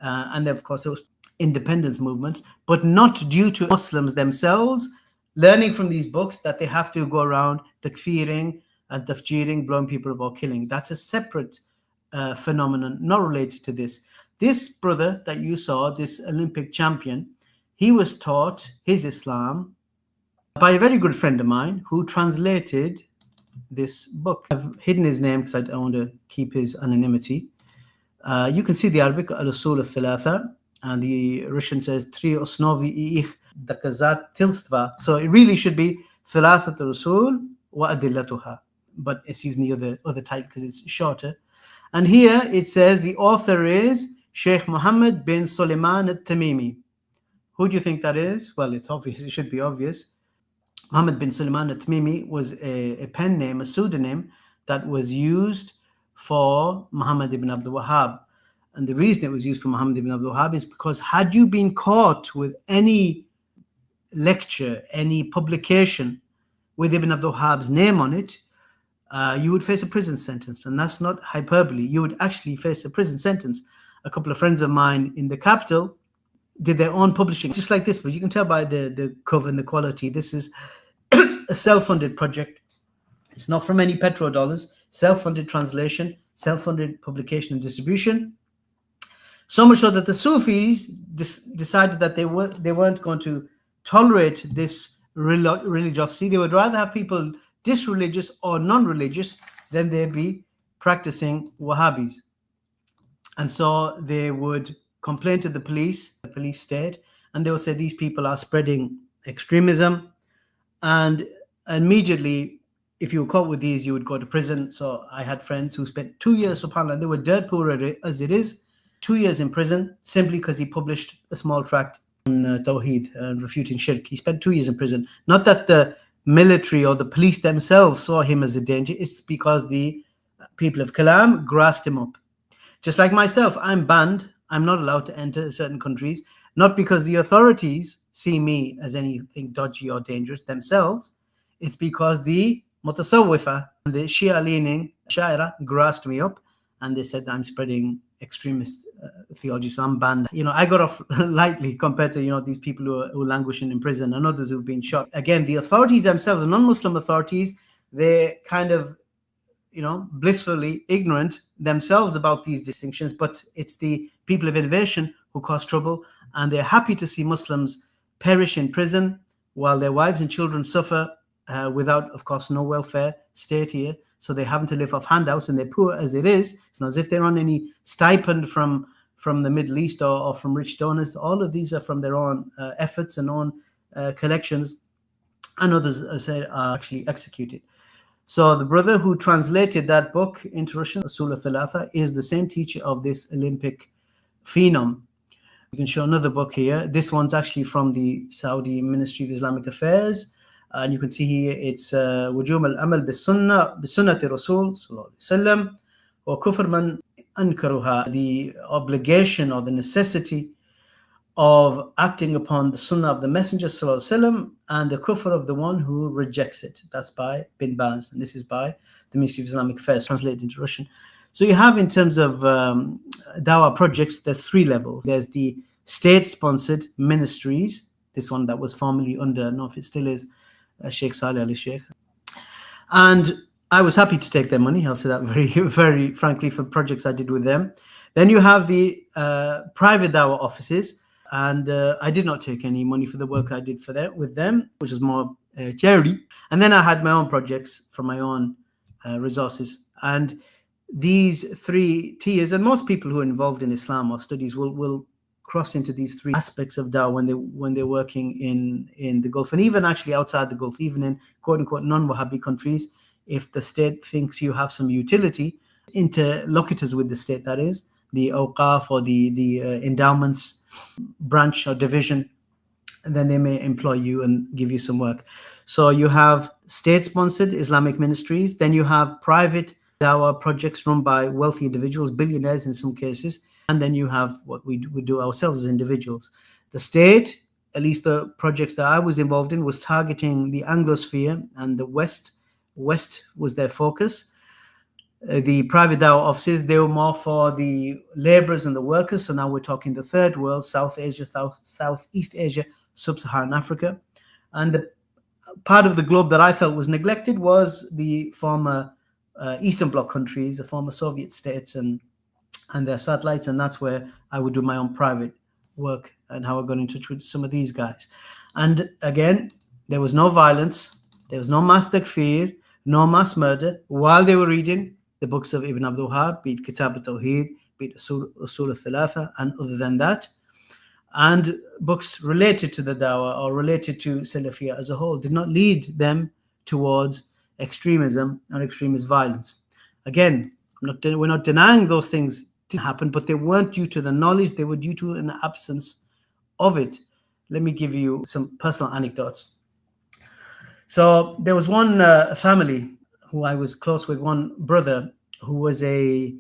And then, of course, there was independence movements, but not due to Muslims themselves learning from these books that they have to go around takfiring and tafjiring, blowing people up or killing. That's a separate phenomenon, not related to this. This brother that you saw, this Olympic champion, he was taught his Islam by a very good friend of mine who translated this book. I've hidden his name because I don't want to keep his anonymity. You can see the Arabic, Al-Usul al-Thalatha, and the Russian says, Tri osnovi i ich dokazat tilstva. So it really should be Thalathat al-Usul wa adillatuha. But it's using the other title because it's shorter. And here it says the author is Sheikh Mohammed bin Sulaiman al-Tamimi. Who do you think that is? Well, it's obvious. It should be obvious. Muhammad bin Sulaiman al-Tamimi was a pen name, a pseudonym that was used for Muhammad ibn Abdul Wahhab. And the reason it was used for Muhammad ibn Abdul Wahhab is because had you been caught with any lecture, any publication with Ibn Abdul Wahhab's name on it, you would face a prison sentence. And that's not hyperbole. You would actually face a prison sentence. A couple of friends of mine in the capital did their own publishing, just like this, but you can tell by the cover and the quality. This is a self-funded project. It's not from any petrodollars. Self-funded translation, self-funded publication and distribution. So much so that the Sufis decided that they weren't going to tolerate this religiosity. They would rather have people disreligious or non-religious than they be practicing Wahhabis. And so they would complain to the police state, and they would say these people are spreading extremism. And immediately, if you were caught with these, you would go to prison. So I had friends who spent 2 years, subhanAllah, they were dirt poor as it is, 2 years in prison simply because he published a small tract on Tawheed and refuting shirk. He spent 2 years in prison. Not that the military or the police themselves saw him as a danger, it's because the people of Kalam grassed him up. Just like myself, I'm banned. I'm not allowed to enter certain countries, not because the authorities see me as anything dodgy or dangerous themselves. It's because the Mutasawwifa, the Shia-leaning Shaira, grassed me up and they said I'm spreading extremist theology, so I'm banned. I got off lightly compared to, these people who are languishing in prison and others who've been shot. Again, the authorities themselves, the non-Muslim authorities, they're kind of, blissfully ignorant themselves about these distinctions, but it's the people of innovation who cause trouble, and they're happy to see Muslims perish in prison while their wives and children suffer without, of course, no welfare state here. So they're having to live off handouts, and they're poor as it is. It's not as if they're on any stipend from the Middle East or from rich donors. All of these are from their own efforts and own collections, and others, as I said, are actually executed. So the brother who translated that book into Russian, Usul al-Thalatha, is the same teacher of this Olympic phenom. You can show another book here. This one's actually from the Saudi Ministry of Islamic Affairs. And you can see here it's Wujum al-Amal bi-Sunnati Rasul sallallahu alaihi wasallam wa kufr man ankaruha, the obligation or the necessity of acting upon the Sunnah of the Messenger sallallahu alaihi wasallam and the kufr of the one who rejects it. That's by Bin Baz, and this is by the Ministry of Islamic Affairs, translated into Russian. So you have, in terms of dawah projects, there's 3 levels. There's the state-sponsored ministries. This one that was formerly under, I don't know if it still is, Sheikh Saleh Ali Sheikh. And I was happy to take their money. I'll say that very, very frankly for projects I did with them. Then you have the private dawah offices. And I did not take any money for the work I did with them, which was more charity. And then I had my own projects from my own resources. And these 3 tiers, and most people who are involved in Islam or studies will cross into these 3 aspects of dawah when they're working in the Gulf, and even actually outside the Gulf, even in quote-unquote non-Wahhabi countries. If the state thinks you have some utility, interlocutors with the state, that is, the awqaf or the endowments branch or division, and then they may employ you and give you some work. So you have state-sponsored Islamic ministries, then you have private dawah projects run by wealthy individuals, billionaires in some cases, and then you have what we do ourselves as individuals. The state, at least the projects that I was involved in, was targeting the Anglosphere and the West. West was their focus. The private dawah offices, they were more for the laborers and the workers. So now we're talking the third world, South Asia, Southeast Asia, Sub-Saharan Africa. And the part of the globe that I felt was neglected was the former Eastern Bloc countries, the former Soviet states and their satellites. And that's where I would do my own private work and how I got in touch with some of these guys. And again, there was no violence. There was no mass takfir, no mass murder while they were reading the books of Ibn Abdul Wahhab, be it Kitab al-Tawheed, be it Usul al-Thalatha, and other than that, and books related to the dawah or related to Salafiyah as a whole, did not lead them towards extremism and extremist violence. Again, we're not denying those things didn't happen, but they weren't due to the knowledge, they were due to an absence of it. Let me give you some personal anecdotes. So there was one family who I was close with, one brother who was a,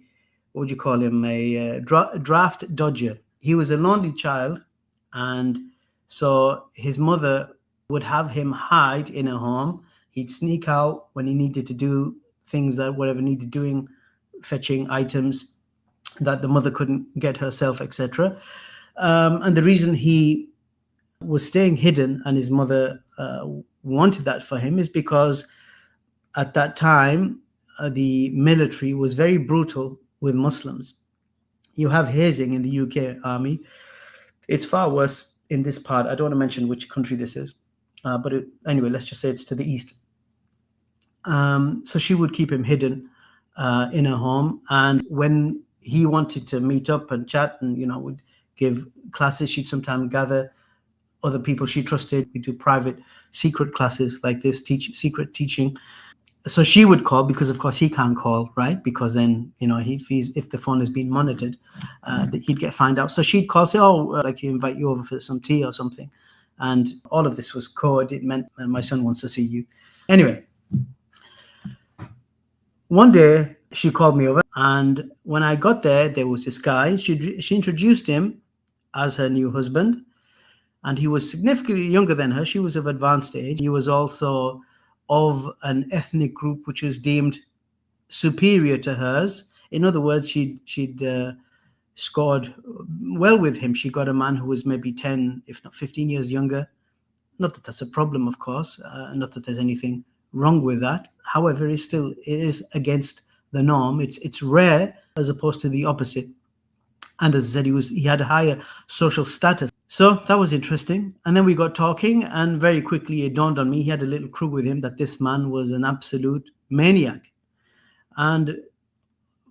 what would you call him, a draft dodger. He was a lonely child, and so his mother would have him hide in a home. He'd sneak out when he needed to do things that whatever needed doing, fetching items that the mother couldn't get herself, etc. And the reason he was staying hidden and his mother wanted that for him is because at that time the military was very brutal with Muslims. You have hazing in the UK army. It's far worse in this part. I don't want to mention which country this is, but anyway, let's just say it's to the east. So she would keep him hidden in her home, and when he wanted to meet up and chat and, you know, would give classes, she'd sometimes gather other people she trusted. We do private secret classes like this, secret teaching. So she would call, because of course he can't call, right? Because then, you know, if the phone is being monitored, he'd get find out. So she'd call, say, oh, like, you invite you over for some tea or something. And all of this was code. It meant my son wants to see you. Anyway, one day she called me over, and when I got there was this guy. She introduced him as her new husband, and he was significantly younger than her. She was of advanced age. He was also of an ethnic group which was deemed superior to hers. In other words, she'd scored well with him. She got a man who was maybe 10, if not 15 years younger. Not that that's a problem, of course, not that there's anything wrong with that. However, it is against the norm. It's rare as opposed to the opposite. And as I said, he had a higher social status. So that was interesting. And then we got talking, and very quickly it dawned on me, he had a little crew with him, that this man was an absolute maniac. And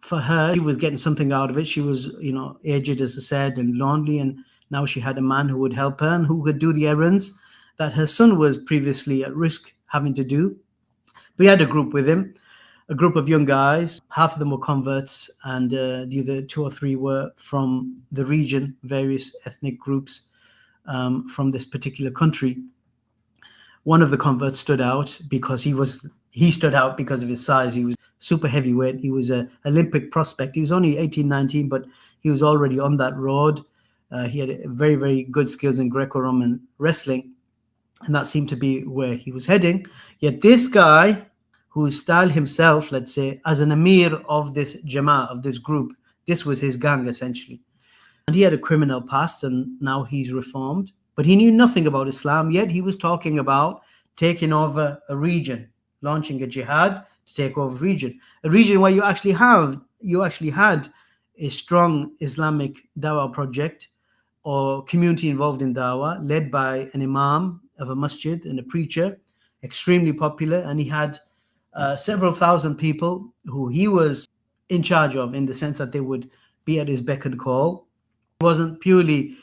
for her, she was getting something out of it. She was, you know, aged, as I said, and lonely, and now she had a man who would help her and who could do the errands that her son was previously at risk having to do. We had a group with him, a group of young guys. Half of them were converts, and the other 2 or 3 were from the region, various ethnic groups from this particular country. One of the converts stood out because he stood out because of his size. He was super heavyweight. He was an Olympic prospect. He was only 18, 19, but he was already on that road. He had very, very good skills in Greco-Roman wrestling, and that seemed to be where he was heading. Yet this guy, who styled himself, let's say, as an emir of this Jama'ah, of this group, this was his gang essentially. And he had a criminal past, and now he's reformed. But he knew nothing about Islam, yet he was talking about taking over a region, launching a jihad to take over a region where you actually had a strong Islamic dawah project or community involved in dawah, led by an imam of a masjid and a preacher, extremely popular, and he had several thousand people who he was in charge of, in the sense that they would be at his beck and call. It wasn't purely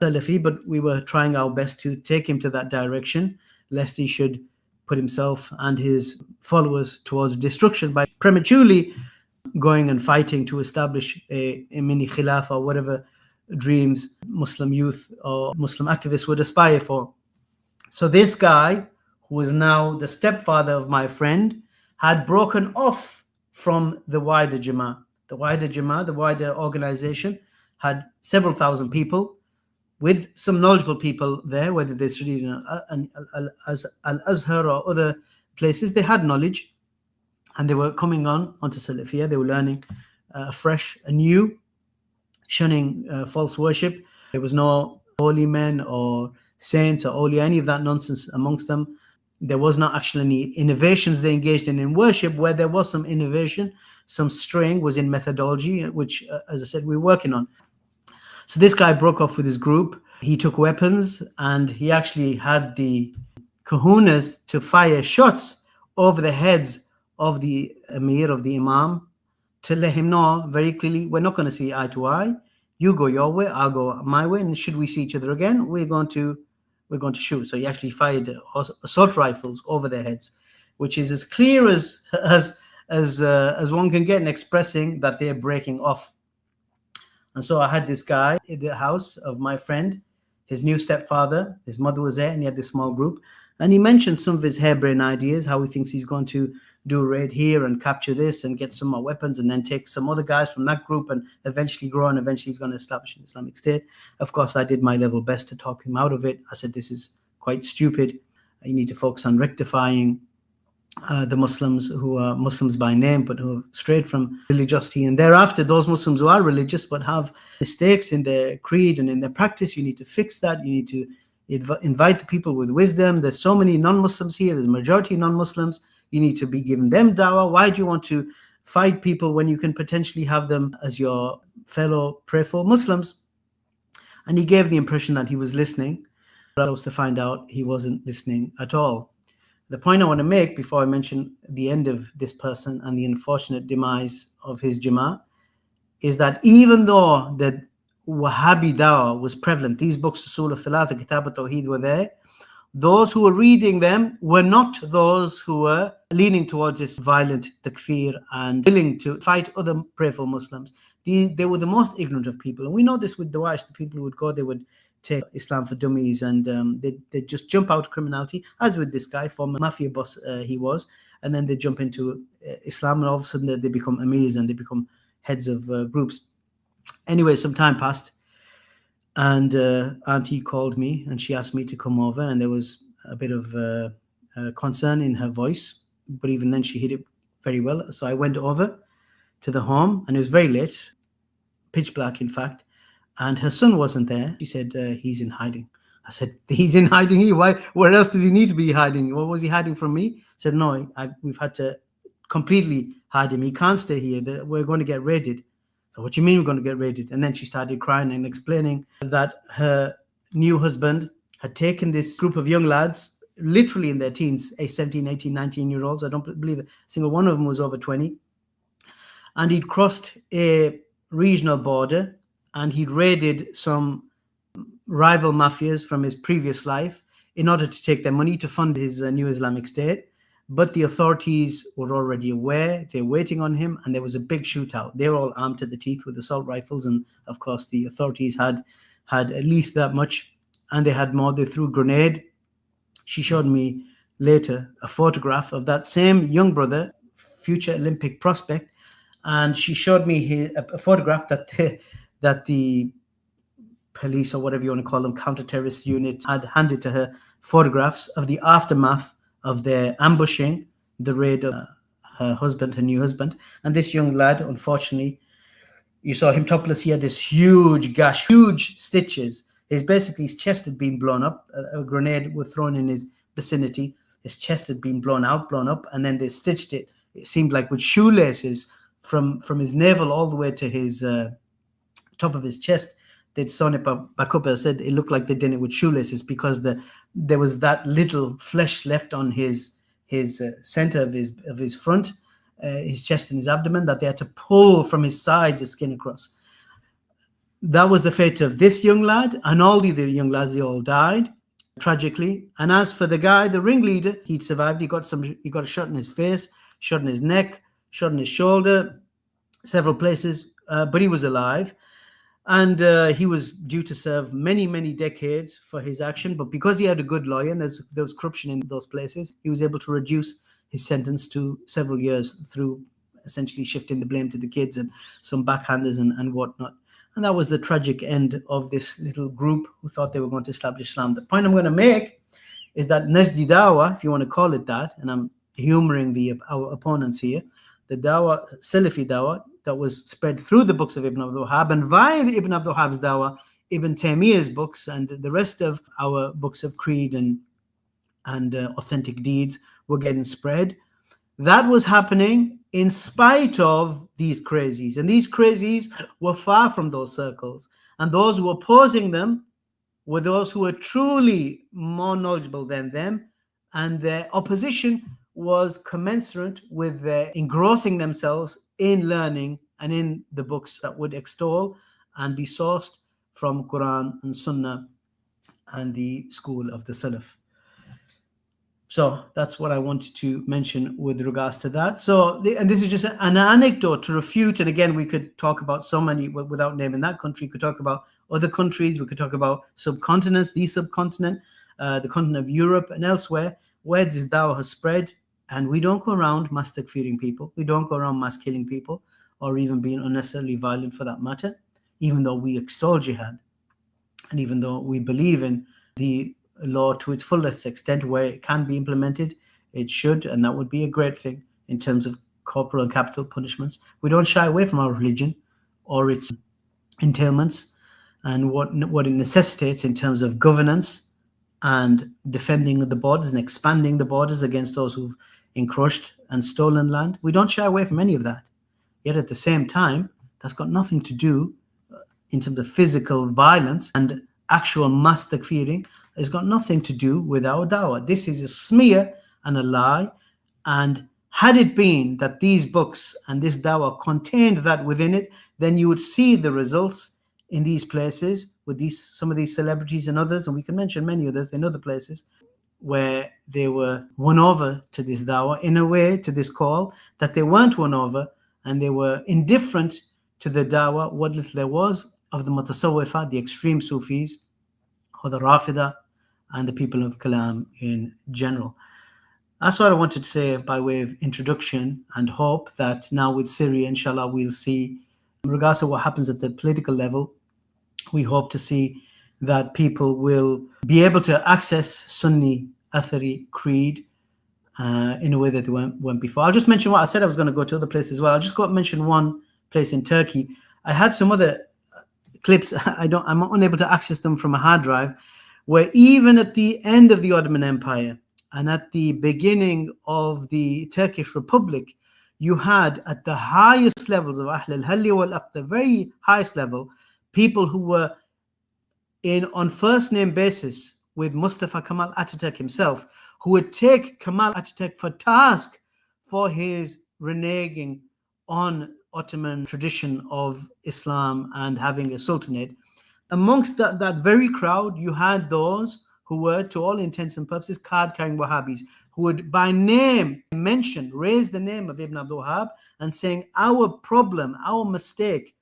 Salafi, but we were trying our best to take him to that direction, lest he should put himself and his followers towards destruction by prematurely going and fighting to establish a mini khilafah or whatever dreams Muslim youth or Muslim activists would aspire for. So this guy, who is now the stepfather of my friend, had broken off from the wider Jama'ah. The wider organization, had several thousand people, with some knowledgeable people there, whether they're studied in Al-Azhar or other places. They had knowledge, and they were coming onto Salafiyah. They were learning afresh, anew, shunning false worship. There was no holy men or saints or awliya, any of that nonsense amongst them. There was not actually any innovations they engaged in worship. Where there was some innovation, some straying, was in methodology, which, as I said, we're working on. So this guy broke off with his group. He took weapons, and he actually had the kahunas to fire shots over the heads of the Emir, of the Imam, to let him know very clearly, we're not going to see eye to eye. You go your way, I'll go my way, and should we see each other again, we're going to shoot. So he actually fired assault rifles over their heads, which is as clear as one can get in expressing that they're breaking off. And so I had this guy in the house of my friend, his new stepfather, his mother was there, and he had this small group. And he mentioned some of his harebrained ideas, how he thinks he's going to do a raid here and capture this and get some more weapons and then take some other guys from that group and eventually grow, and eventually he's going to establish an Islamic State. Of course, I did my level best to talk him out of it. I said, this is quite stupid. You need to focus on rectifying the Muslims who are Muslims by name, but who have strayed from religiosity. And thereafter, those Muslims who are religious but have mistakes in their creed and in their practice, you need to fix that. You need to invite the people with wisdom. There's so many non-Muslims here. There's a majority non-Muslims. You need to be giving them dawah. Why do you want to fight people when you can potentially have them as your fellow prayerful Muslims? And he gave the impression that he was listening, but I was to find out he wasn't listening at all. The point I want to make before I mention the end of this person and the unfortunate demise of his Jama'ah is that even though the Wahhabi dawah was prevalent, these books, Usul al-Thalatha, Kitab al-Tawheed, were there, those who were reading them were not those who were leaning towards this violent takfir and willing to fight other prayerful Muslims. They were the most ignorant of people. And we know this with Daesh. The people who would go, they would take Islam for dummies, and they'd just jump out of criminality, as with this guy, former mafia boss he was, and then they jump into Islam, and all of a sudden they become amirs and they become heads of groups. Anyway, some time passed, and Auntie called me and she asked me to come over, and there was a bit of concern in her voice, but even then she hid it very well. So I went over to the home, and it was very late, pitch black in fact, and her son wasn't there. She said, he's in hiding. I said, he's in hiding here? Why? Where else does he need to be hiding? What was he hiding from me? She said, no, we've had to completely hide him. He can't stay here. We're going to get raided. So what do you mean we're going to get raided? And then she started crying and explaining that her new husband had taken this group of young lads, literally in their teens, 17, 18, 19-year-olds. I don't believe a single one of them was over 20. And he'd crossed a regional border, and he'd raided some rival mafias from his previous life in order to take their money to fund his new Islamic State. But the authorities were already aware. They're waiting on him, and there was a big shootout. They were all armed to the teeth with assault rifles, and of course the authorities had at least that much, and they had more. They threw a grenade. She showed me later a photograph of that same young brother, future Olympic prospect, and she showed me a photograph that the police, or whatever you want to call them, counter-terrorist unit, had handed to her, photographs of the aftermath of their ambushing the raid of her new husband. And this young lad, unfortunately, you saw him topless. He had this huge gash, huge stitches. His chest had been blown up. A grenade was thrown in his vicinity. His chest had been blown up, and then they stitched it. It seemed like with shoelaces from his navel all the way to his top of his chest. They'd sewn it back up. I said it looked like they did it with shoelaces, because there was that little flesh left on his center of his front, his chest and his abdomen, that they had to pull from his sides the skin across. That was the fate of this young lad, and all the other young lads. They all died tragically. And as for the guy, the ringleader, he'd survived. He got a shot in his face, shot in his neck, shot in his shoulder, several places, but he was alive. And he was due to serve many, many decades for his action. But because he had a good lawyer, and there was corruption in those places, he was able to reduce his sentence to several years through essentially shifting the blame to the kids and some backhanders and whatnot. And that was the tragic end of this little group who thought they were going to establish Islam. The point I'm going to make is that Najdi Dawah, if you want to call it that, and I'm humoring our opponents here, the Dawah, Salafi Dawah, that was spread through the books of Ibn Abdul Wahhab, and via the Ibn Abdul Wahhab's Dawah, Ibn Taymiyyah's books, and the rest of our books of creed and authentic deeds were getting spread. That was happening in spite of these crazies, and these crazies were far from those circles, and those who were opposing them were those who were truly more knowledgeable than them, and their opposition was commensurate with their engrossing themselves in learning and in the books that would extol and be sourced from Quran and Sunnah and the school of the Salaf. So that's what I wanted to mention with regards to that. So, and this is just an anecdote to refute. And again, we could talk about so many without naming that country. We could talk about other countries. We could talk about subcontinents, the subcontinent, the continent of Europe and elsewhere, where this dawah has spread. And we don't go around mass takfiring people. We don't go around mass killing people or even being unnecessarily violent for that matter, even though we extol jihad. And even though we believe in the law to its fullest extent, where it can be implemented, it should, and that would be a great thing in terms of corporal and capital punishments. We don't shy away from our religion or its entailments and what it necessitates in terms of governance and defending the borders and expanding the borders against those who've encroached and stolen land. We don't shy away from any of that. Yet at the same time, that's got nothing to do in terms of physical violence and actual mass takfiring. It's got nothing to do with our dawah. This is a smear and a lie. And had it been that these books and this dawah contained that within it, then you would see the results in these places with some of these celebrities and others, and we can mention many others in other places, where they were won over to this dawah in a way, to this call, that they weren't won over and they were indifferent to the dawah, what little there was of the mutasawwifa, the extreme Sufis, or the Rafida, and the people of Kalam in general. That's what I wanted to say by way of introduction, and hope that now with Syria, inshallah, we'll see, regardless of what happens at the political level, we hope to see that people will be able to access Sunni Athari creed in a way that they weren't before. I'll just mention what I said I was going to go to other places as well. I'll just go mention one place in Turkey. I had some other clips. I'm unable to access them from a hard drive, where even at the end of the Ottoman Empire and at the beginning of the Turkish Republic, you had at the highest levels of Ahl al-Halli wal-Aqd, the very highest level, people who were on first name basis with Mustafa Kemal Ataturk himself, who would take Kemal Ataturk for task for his reneging on Ottoman tradition of Islam and having a sultanate. Amongst that very crowd, you had those who were, to all intents and purposes, card-carrying Wahhabis, who would by name raise the name of Ibn Abdul Wahhab and saying, our problem, our mistake,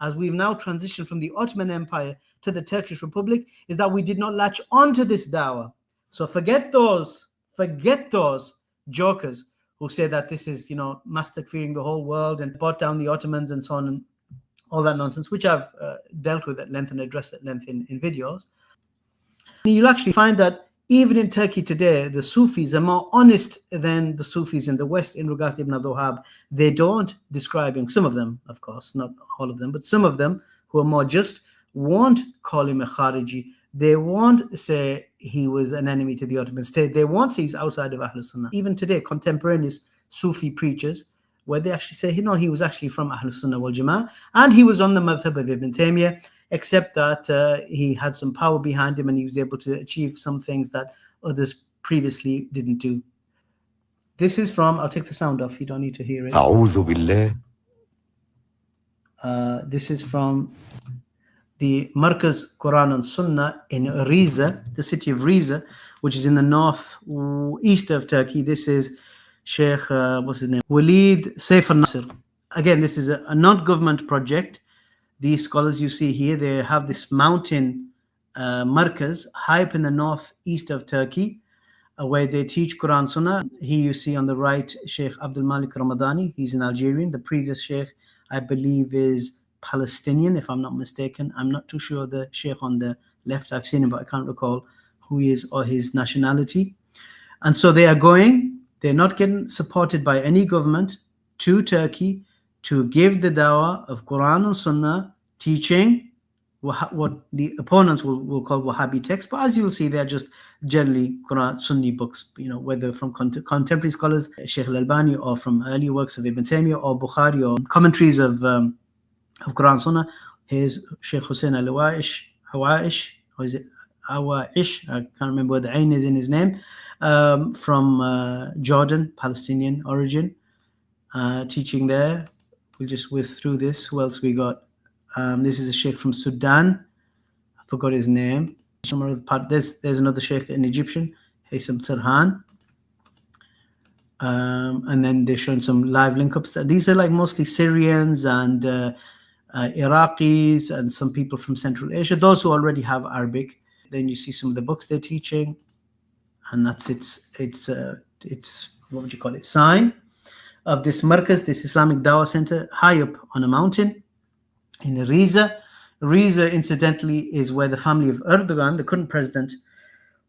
as we've now transitioned from the Ottoman Empire to the Turkish Republic, is that we did not latch onto this dawah. So forget those jokers who say that this is, mass takfiring the whole world and brought down the Ottomans and so on and all that nonsense, which I've dealt with at length and addressed at length in videos. And you'll actually find that even in Turkey today, the Sufis are more honest than the Sufis in the West in regards to Ibn Abdul Wahhab. They don't describe him, some of them, of course, not all of them, but some of them who are more just won't call him a Khariji. They won't say he was an enemy to the Ottoman state. They won't say he's outside of Ahlul Sunnah. Even today, contemporaneous Sufi preachers, where they actually say, he was actually from Ahlul Sunnah wal Jama'ah, and he was on the madhab of Ibn Taymiyyah, except that he had some power behind him and he was able to achieve some things that others previously didn't do. This is from, I'll take the sound off, you don't need to hear it. This is from the Markaz Quran and Sunnah in Riza, the city of Riza, which is in the northeast of Turkey. This is Sheikh, what's his name? Walid Saif al-Nasir. Again, this is a non-government project. These scholars you see here, they have this mountain markaz high up in the northeast of Turkey, where they teach Quran Sunnah. Here you see on the right, Sheikh Abdul Malik Ramadani. He's an Algerian. The previous Sheikh, I believe, is Palestinian, if I'm not mistaken. I'm not too sure the Sheikh on the left. I've seen him, but I can't recall who he is or his nationality. And so they are going, they're not getting supported by any government to Turkey to give the dawah of Quran and Sunnah, teaching what the opponents will call Wahhabi texts. But as you'll see, they're just generally Quran Sunni books, whether from contemporary scholars, Sheikh al-Albani, or from early works of Ibn Taymiyyah or Bukhari, or commentaries of Quran Sunnah. Here's Sheikh Hussein al-Awaish, or is it Awaish? I can't remember where the Ain is in his name. from Jordan, Palestinian origin, teaching there. We'll just whiz through this. Who else we got? This is a sheikh from Sudan. I forgot his name. There's another sheikh, an Egyptian, Haysam Sarhan. And then they're showing some live link-ups. These are like mostly Syrians and Iraqis and some people from Central Asia, those who already have Arabic. Then you see some of the books they're teaching, and that's it's what would you call it, sign of this markaz, this Islamic Dawah Center, high up on a mountain in Riza. Riza, incidentally, is where the family of Erdogan, the current president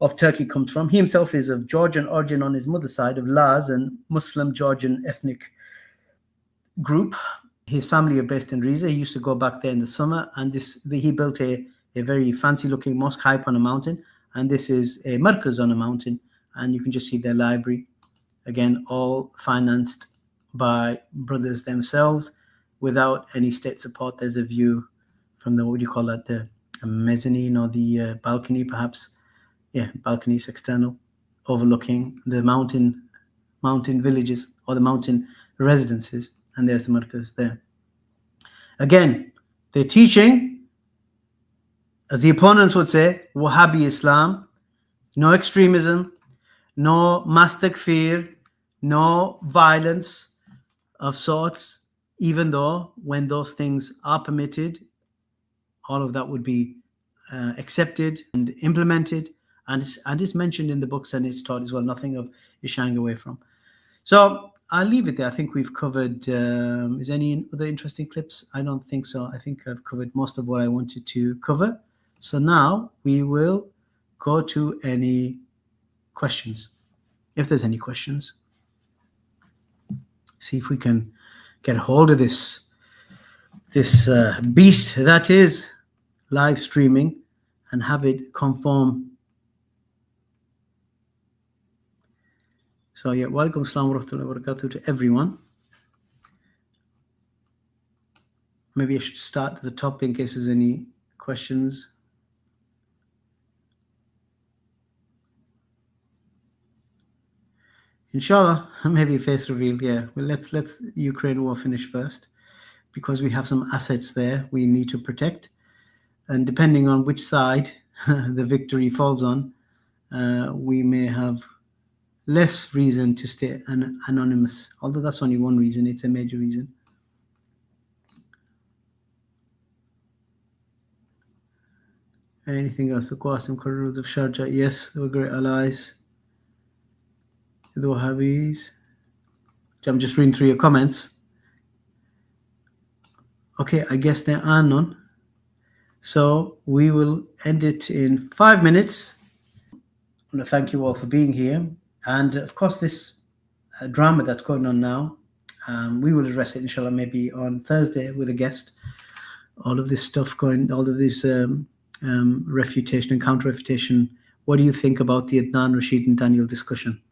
of Turkey, comes from. He himself is of Georgian origin on his mother's side, of Laz and Muslim Georgian ethnic group. His family are based in Riza. He used to go back there in the summer, and he built a very fancy-looking mosque high up on a mountain, and this is a markaz on a mountain, and you can just see their library. Again, all financed by brothers themselves without any state support. There's a view from the, what do you call that, the mezzanine or the balcony, perhaps. Yeah, balconies external, overlooking the mountain villages or the mountain residences, and there's the markaz there. Again, they're teaching, as the opponents would say, Wahhabi Islam, no extremism, no mass takfir, no violence of sorts, even though when those things are permitted, all of that would be accepted and implemented. And it's mentioned in the books, and it's taught as well. Nothing of is shying away from. So I'll leave it there. I think we've covered. Is any other interesting clips? I don't think so. I think I've covered most of what I wanted to cover. So now we will go to any questions, if there's any questions. See if we can get a hold of this beast that is live streaming and have it conform. So yeah, welcome, Assalamu warahmatullahi wabarakatuh to everyone. Maybe I should start at the top in case there's any questions. Inshallah, maybe face reveal. Yeah, well, let's Ukraine war finish first, because we have some assets there we need to protect, and depending on which side the victory falls on, we may have less reason to stay anonymous. Although that's only one reason; it's a major reason. Anything else? The Qasim corridors of Sharjah. Yes, they were great allies. The Wahhabis. I'm just reading through your comments. Okay, I guess there are none. So we will end it in 5 minutes. I want to thank you all for being here. And of course, this drama that's going on now, we will address it, inshallah, maybe on Thursday with a guest. All of this stuff going, all of this refutation and counter-refutation. What do you think about the Adnan, Rashid, and Daniel discussion?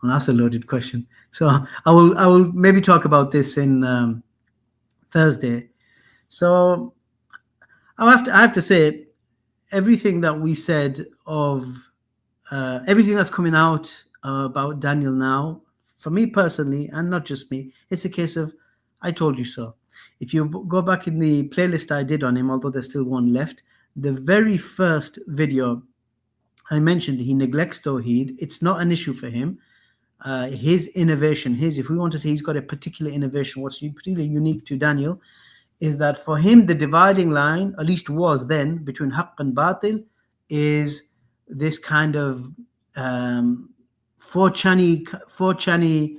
Well, that's a loaded question. So I will maybe talk about this in Thursday. So I have to say, everything that we said of everything that's coming out about Daniel now, for me personally, and not just me, it's a case of I told you so. If you go back in the playlist I did on him, although there's still one left, the very first video I mentioned, he neglects Tawheed. It's not an issue for him. His innovation, if we want to say he's got a particular innovation, what's particularly unique to Daniel is that for him, the dividing line, at least was then, between Haqq and Batil, is this kind of 4chani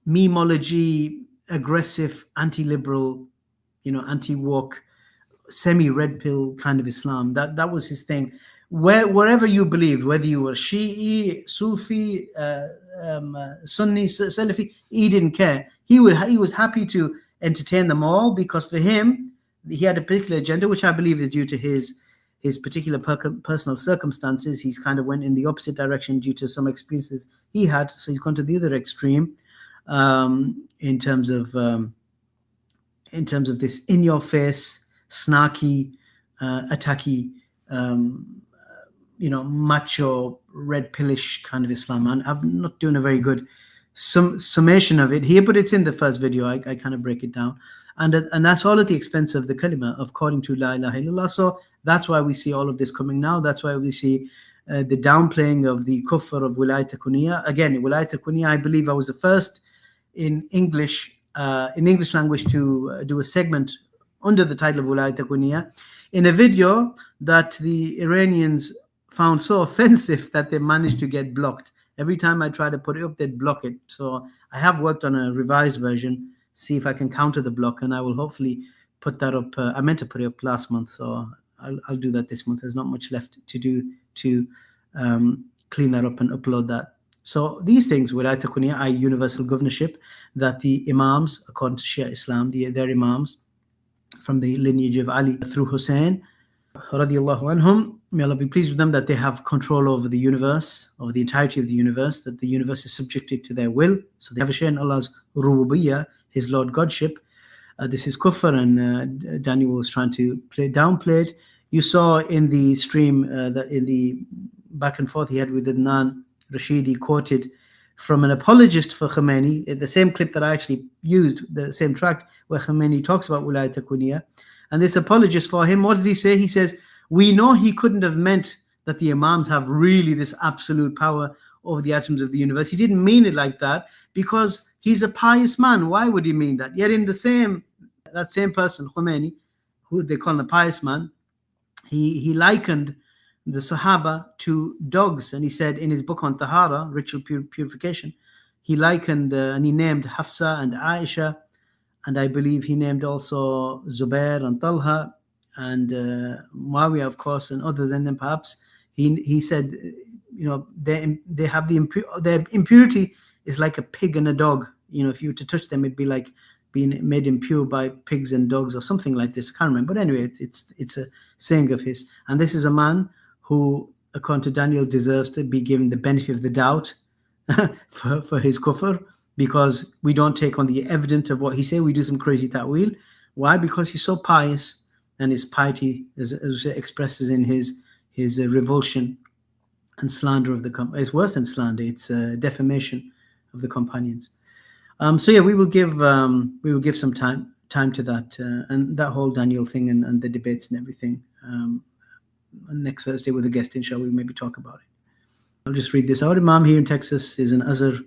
memology, aggressive, anti-liberal, anti-woke, semi-red pill kind of Islam. That was his thing. Wherever you believed, whether you were Shi'i, Sufi, Sunni, Salafi, he didn't care. He was happy to entertain them all, because for him, he had a particular agenda, which I believe is due to his particular personal circumstances. He's kind of went in the opposite direction due to some experiences he had. So he's gone to the other extreme in terms of this in-your-face, snarky, attacky macho, red pillish kind of Islam. And I'm not doing a very good summation of it here, but it's in the first video. I kind of break it down. And that's all at the expense of the kalima, according to La ilaha illallah. So that's why we see all of this coming now. That's why we see the downplaying of the kufr of wilayat kuniyya. Again, wilayat kuniyya, I believe I was the first in English language to do a segment under the title of wilayat kuniyya in a video that the Iranians found so offensive that they managed to get blocked. Every time I try to put it up, they'd block it. So I have worked on a revised version, see if I can counter the block, and I will hopefully put that up. I meant to put it up last month, so I'll do that this month. There's not much left to do to clean that up and upload that. So these things, wilayat kuniyya, are universal governorship that the imams, according to Shia Islam, their imams from the lineage of Ali through Hussein, radiallahu anhum, may Allah be pleased with them, that they have control over the universe, over the entirety of the universe, that the universe is subjected to their will. So they have a share in Allah's rububiyyah, his Lord Godship. This is kufr, and Daniel was trying to downplay it. You saw in the stream that in the back and forth he had with Adnan Rashid, he quoted from an apologist for Khomeini, the same clip that I actually used, the same track where Khomeini talks about wilayat kuniyya. And this apologist for him, what does he say? He says, we know he couldn't have meant that the imams have really this absolute power over the atoms of the universe. He didn't mean it like that because he's a pious man. Why would he mean that? Yet in that same person, Khomeini, who they call a pious man, he likened the Sahaba to dogs. And he said in his book on Tahara, ritual purification, he likened and he named Hafsa and Aisha, and I believe he named also Zubair and Talha and Muawiyah, of course, and other than them perhaps. He said, they have their impurity is like a pig and a dog. If you were to touch them, it'd be like being made impure by pigs and dogs or something like this. I can't remember. But anyway, it's a saying of his. And this is a man who, according to Daniel, deserves to be given the benefit of the doubt for his kufr, because we don't take on the evidence of what he said. We do some crazy ta'wil. Why? Because he's so pious, and his piety as expresses in his revulsion and slander of the companions. It's worse than slander. It's defamation of the companions. So yeah, we will give some time to that and that whole Daniel thing and the debates and everything. Next Thursday with a guest, inshallah, we'll maybe talk about it. I'll just read this. Our Imam here in Texas is an Azhar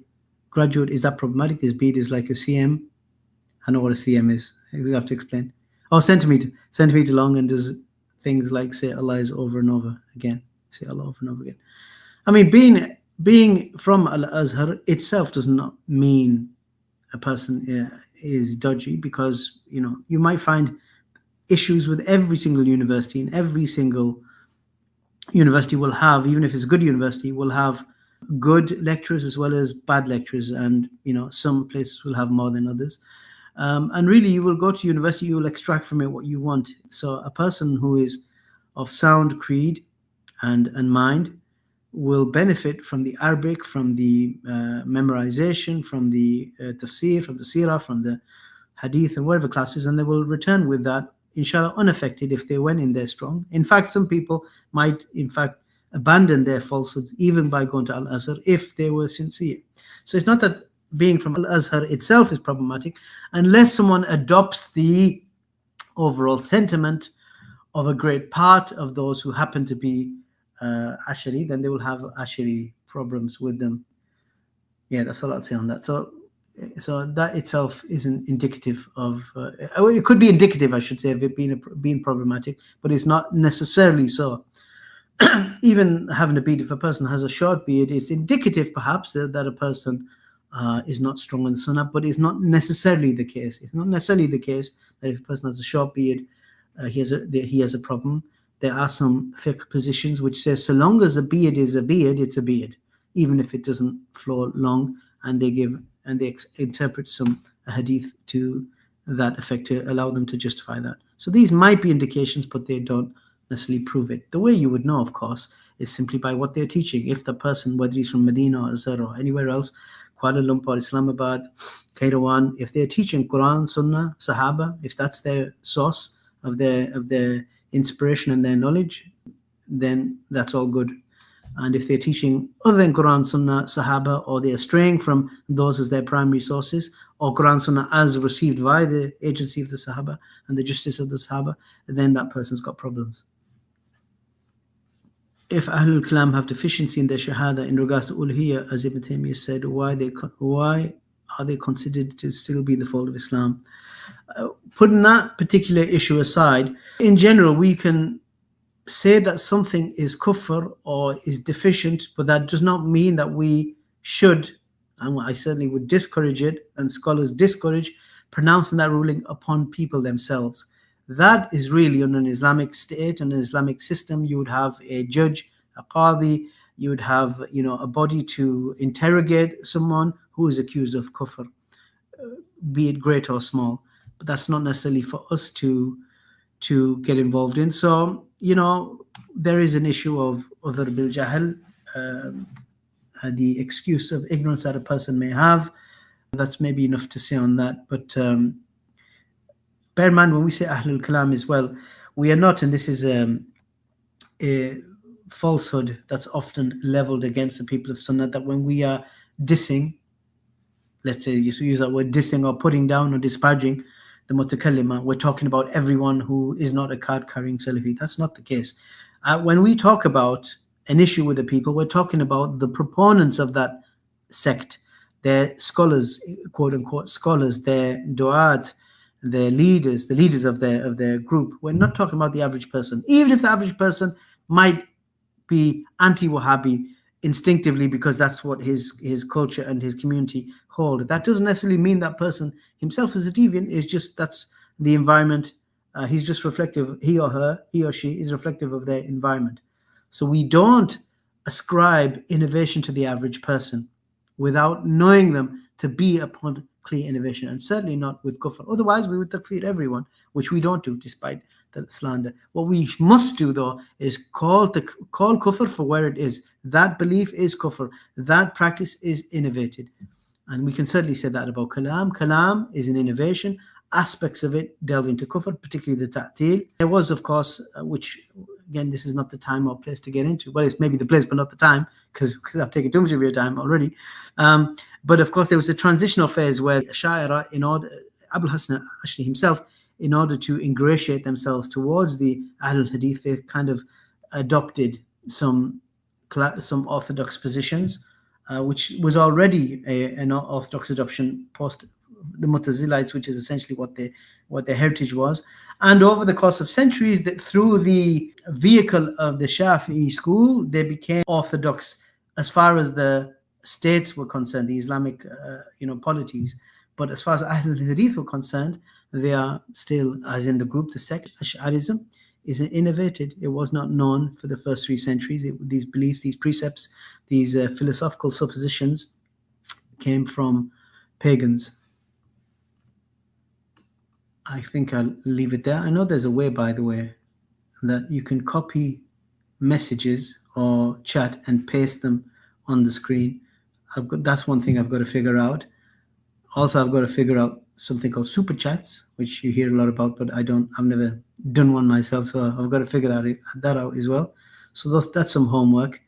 graduate. Is that problematic? His beard is like a cm. I know what a cm is. You have to explain. Oh, centimeter long, and does things like say Allah is over and over again. Say Allah over and over again. I mean, being from Al-Azhar itself does not mean a person is dodgy, because you might find issues with every single university, and every single university will have, even if it's a good university, will have good lecturers as well as bad lecturers, and some places will have more than others. And really, you will go to university, you will extract from it what you want. So a person who is of sound creed and mind will benefit from the Arabic, from the memorization, from the tafsir, from the seerah, from the hadith, and whatever classes, and they will return with that, inshallah, unaffected if they went in there strong. In fact, some people might, abandon their falsehoods even by going to Al-Azhar if they were sincere. So it's not that being from Al-Azhar itself is problematic, unless someone adopts the overall sentiment of a great part of those who happen to be Ashari, then they will have Ashari problems with them. Yeah, that's all I'll say on that. So that itself isn't indicative of, it could be indicative, I should say, of it being problematic, but it's not necessarily so. Even having a beard, if a person has a short beard, it's indicative perhaps that a person is not strong in the sunnah, but it's not necessarily the case. It's not necessarily the case that if a person has a short beard, he has a problem. There are some fiqh positions which says so long as a beard is a beard, it's a beard, even if it doesn't flow long, and they interpret some hadith to that effect to allow them to justify that. So these might be indications, but they don't necessarily prove it. The way you would know, of course, is simply by what they're teaching. If the person, whether he's from Medina or Azhar or anywhere else, Kuala Lumpur, Islamabad, Kairouan, if they're teaching Quran, Sunnah, Sahaba, if that's their source of their inspiration and their knowledge, then that's all good. And if they're teaching other than Quran, Sunnah, Sahaba, or they're straying from those as their primary sources, or Quran, Sunnah as received via the agency of the Sahaba and the justice of the Sahaba, then that person's got problems. If Ahlul Kalam have deficiency in their Shahada in regards to Uluhiyya, as Ibn Taymiyyah said, why are they considered to still be in the fold of Islam? Putting that particular issue aside, in general, we can say that something is kufr or is deficient, but that does not mean that we should, and I certainly would discourage it, and scholars discourage pronouncing that ruling upon people themselves. That is really on an Islamic state, on an Islamic system. You would have a judge, a qadi, you would have, a body to interrogate someone who is accused of kufr, be it great or small. But that's not necessarily for us to get involved in. So, there is an issue of udhr bil jahl, the excuse of ignorance that a person may have. That's maybe enough to say on that. But bear in mind, when we say Ahlul Kalam as well, we are not, and this is a falsehood that's often leveled against the people of Sunnah, that when we are dissing, let's say you use that word dissing or putting down or disparaging the mutakallima, we're talking about everyone who is not a card-carrying Salafi. That's not the case. When we talk about an issue with the people, we're talking about the proponents of that sect, their scholars, quote-unquote scholars, their du'at, their leaders, the leaders of their group. We're not talking about the average person, even if the average person might be anti-Wahhabi instinctively because that's what his culture and his community hold. That doesn't necessarily mean that person himself is a deviant. It's just that's the environment. He's just reflective, he or she is reflective of their environment. So we don't ascribe innovation to the average person without knowing them to be upon clear innovation, and certainly not with kufr. Otherwise, we would takfir everyone, which we don't do despite the slander. What we must do, though, is call kufr for where it is. That belief is kufr. That practice is innovated. And we can certainly say that about kalam. Kalam is an innovation. Aspects of it delve into kufr, particularly the ta'til. There was, of course, which, again, this is not the time or place to get into. Well, it's maybe the place, but not the time, because I've taken too much of your time already. But, of course, there was a transitional phase where Ash'ari, Abul Hasan Ash'ari himself, in order to ingratiate themselves towards the Ahlul Hadith, they kind of adopted some orthodox positions, which was already an orthodox adoption post the Mu'tazilites, which is essentially what their heritage was. And over the course of centuries, that through the vehicle of the Shafi'i school, they became orthodox as far as the states were concerned, the Islamic polities. But as far as Ahlul Hadith were concerned, they are still, as in the group, the sect Ash'arism is innovated. It was not known for the first 3 centuries. These beliefs, these precepts, these philosophical suppositions came from pagans. I think I'll leave it there. I know there's a way, by the way, that you can copy messages or chat and paste them on the screen. That's one thing I've got to figure out. Also, I've got to figure out something called super chats, which you hear a lot about, but I've never done one myself, so I've got to figure that out as well. So that's some homework.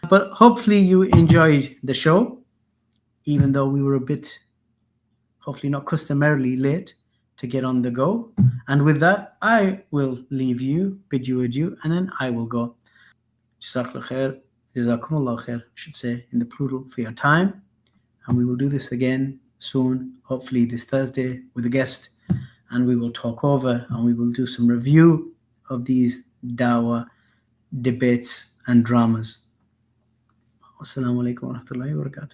But hopefully you enjoyed the show, even though we were a bit, hopefully not customarily late to get on the go. And with that, I will leave you, bid you adieu, and then I will go. Jazakallah khair, jazakumullah khair, I should say, in the plural, for your time. And we will do this again soon, hopefully this Thursday with a guest, and we will talk over and we will do some review of these dawah debates and dramas. Wassalamu alaikum wa rahmatullahi wa barakatuh.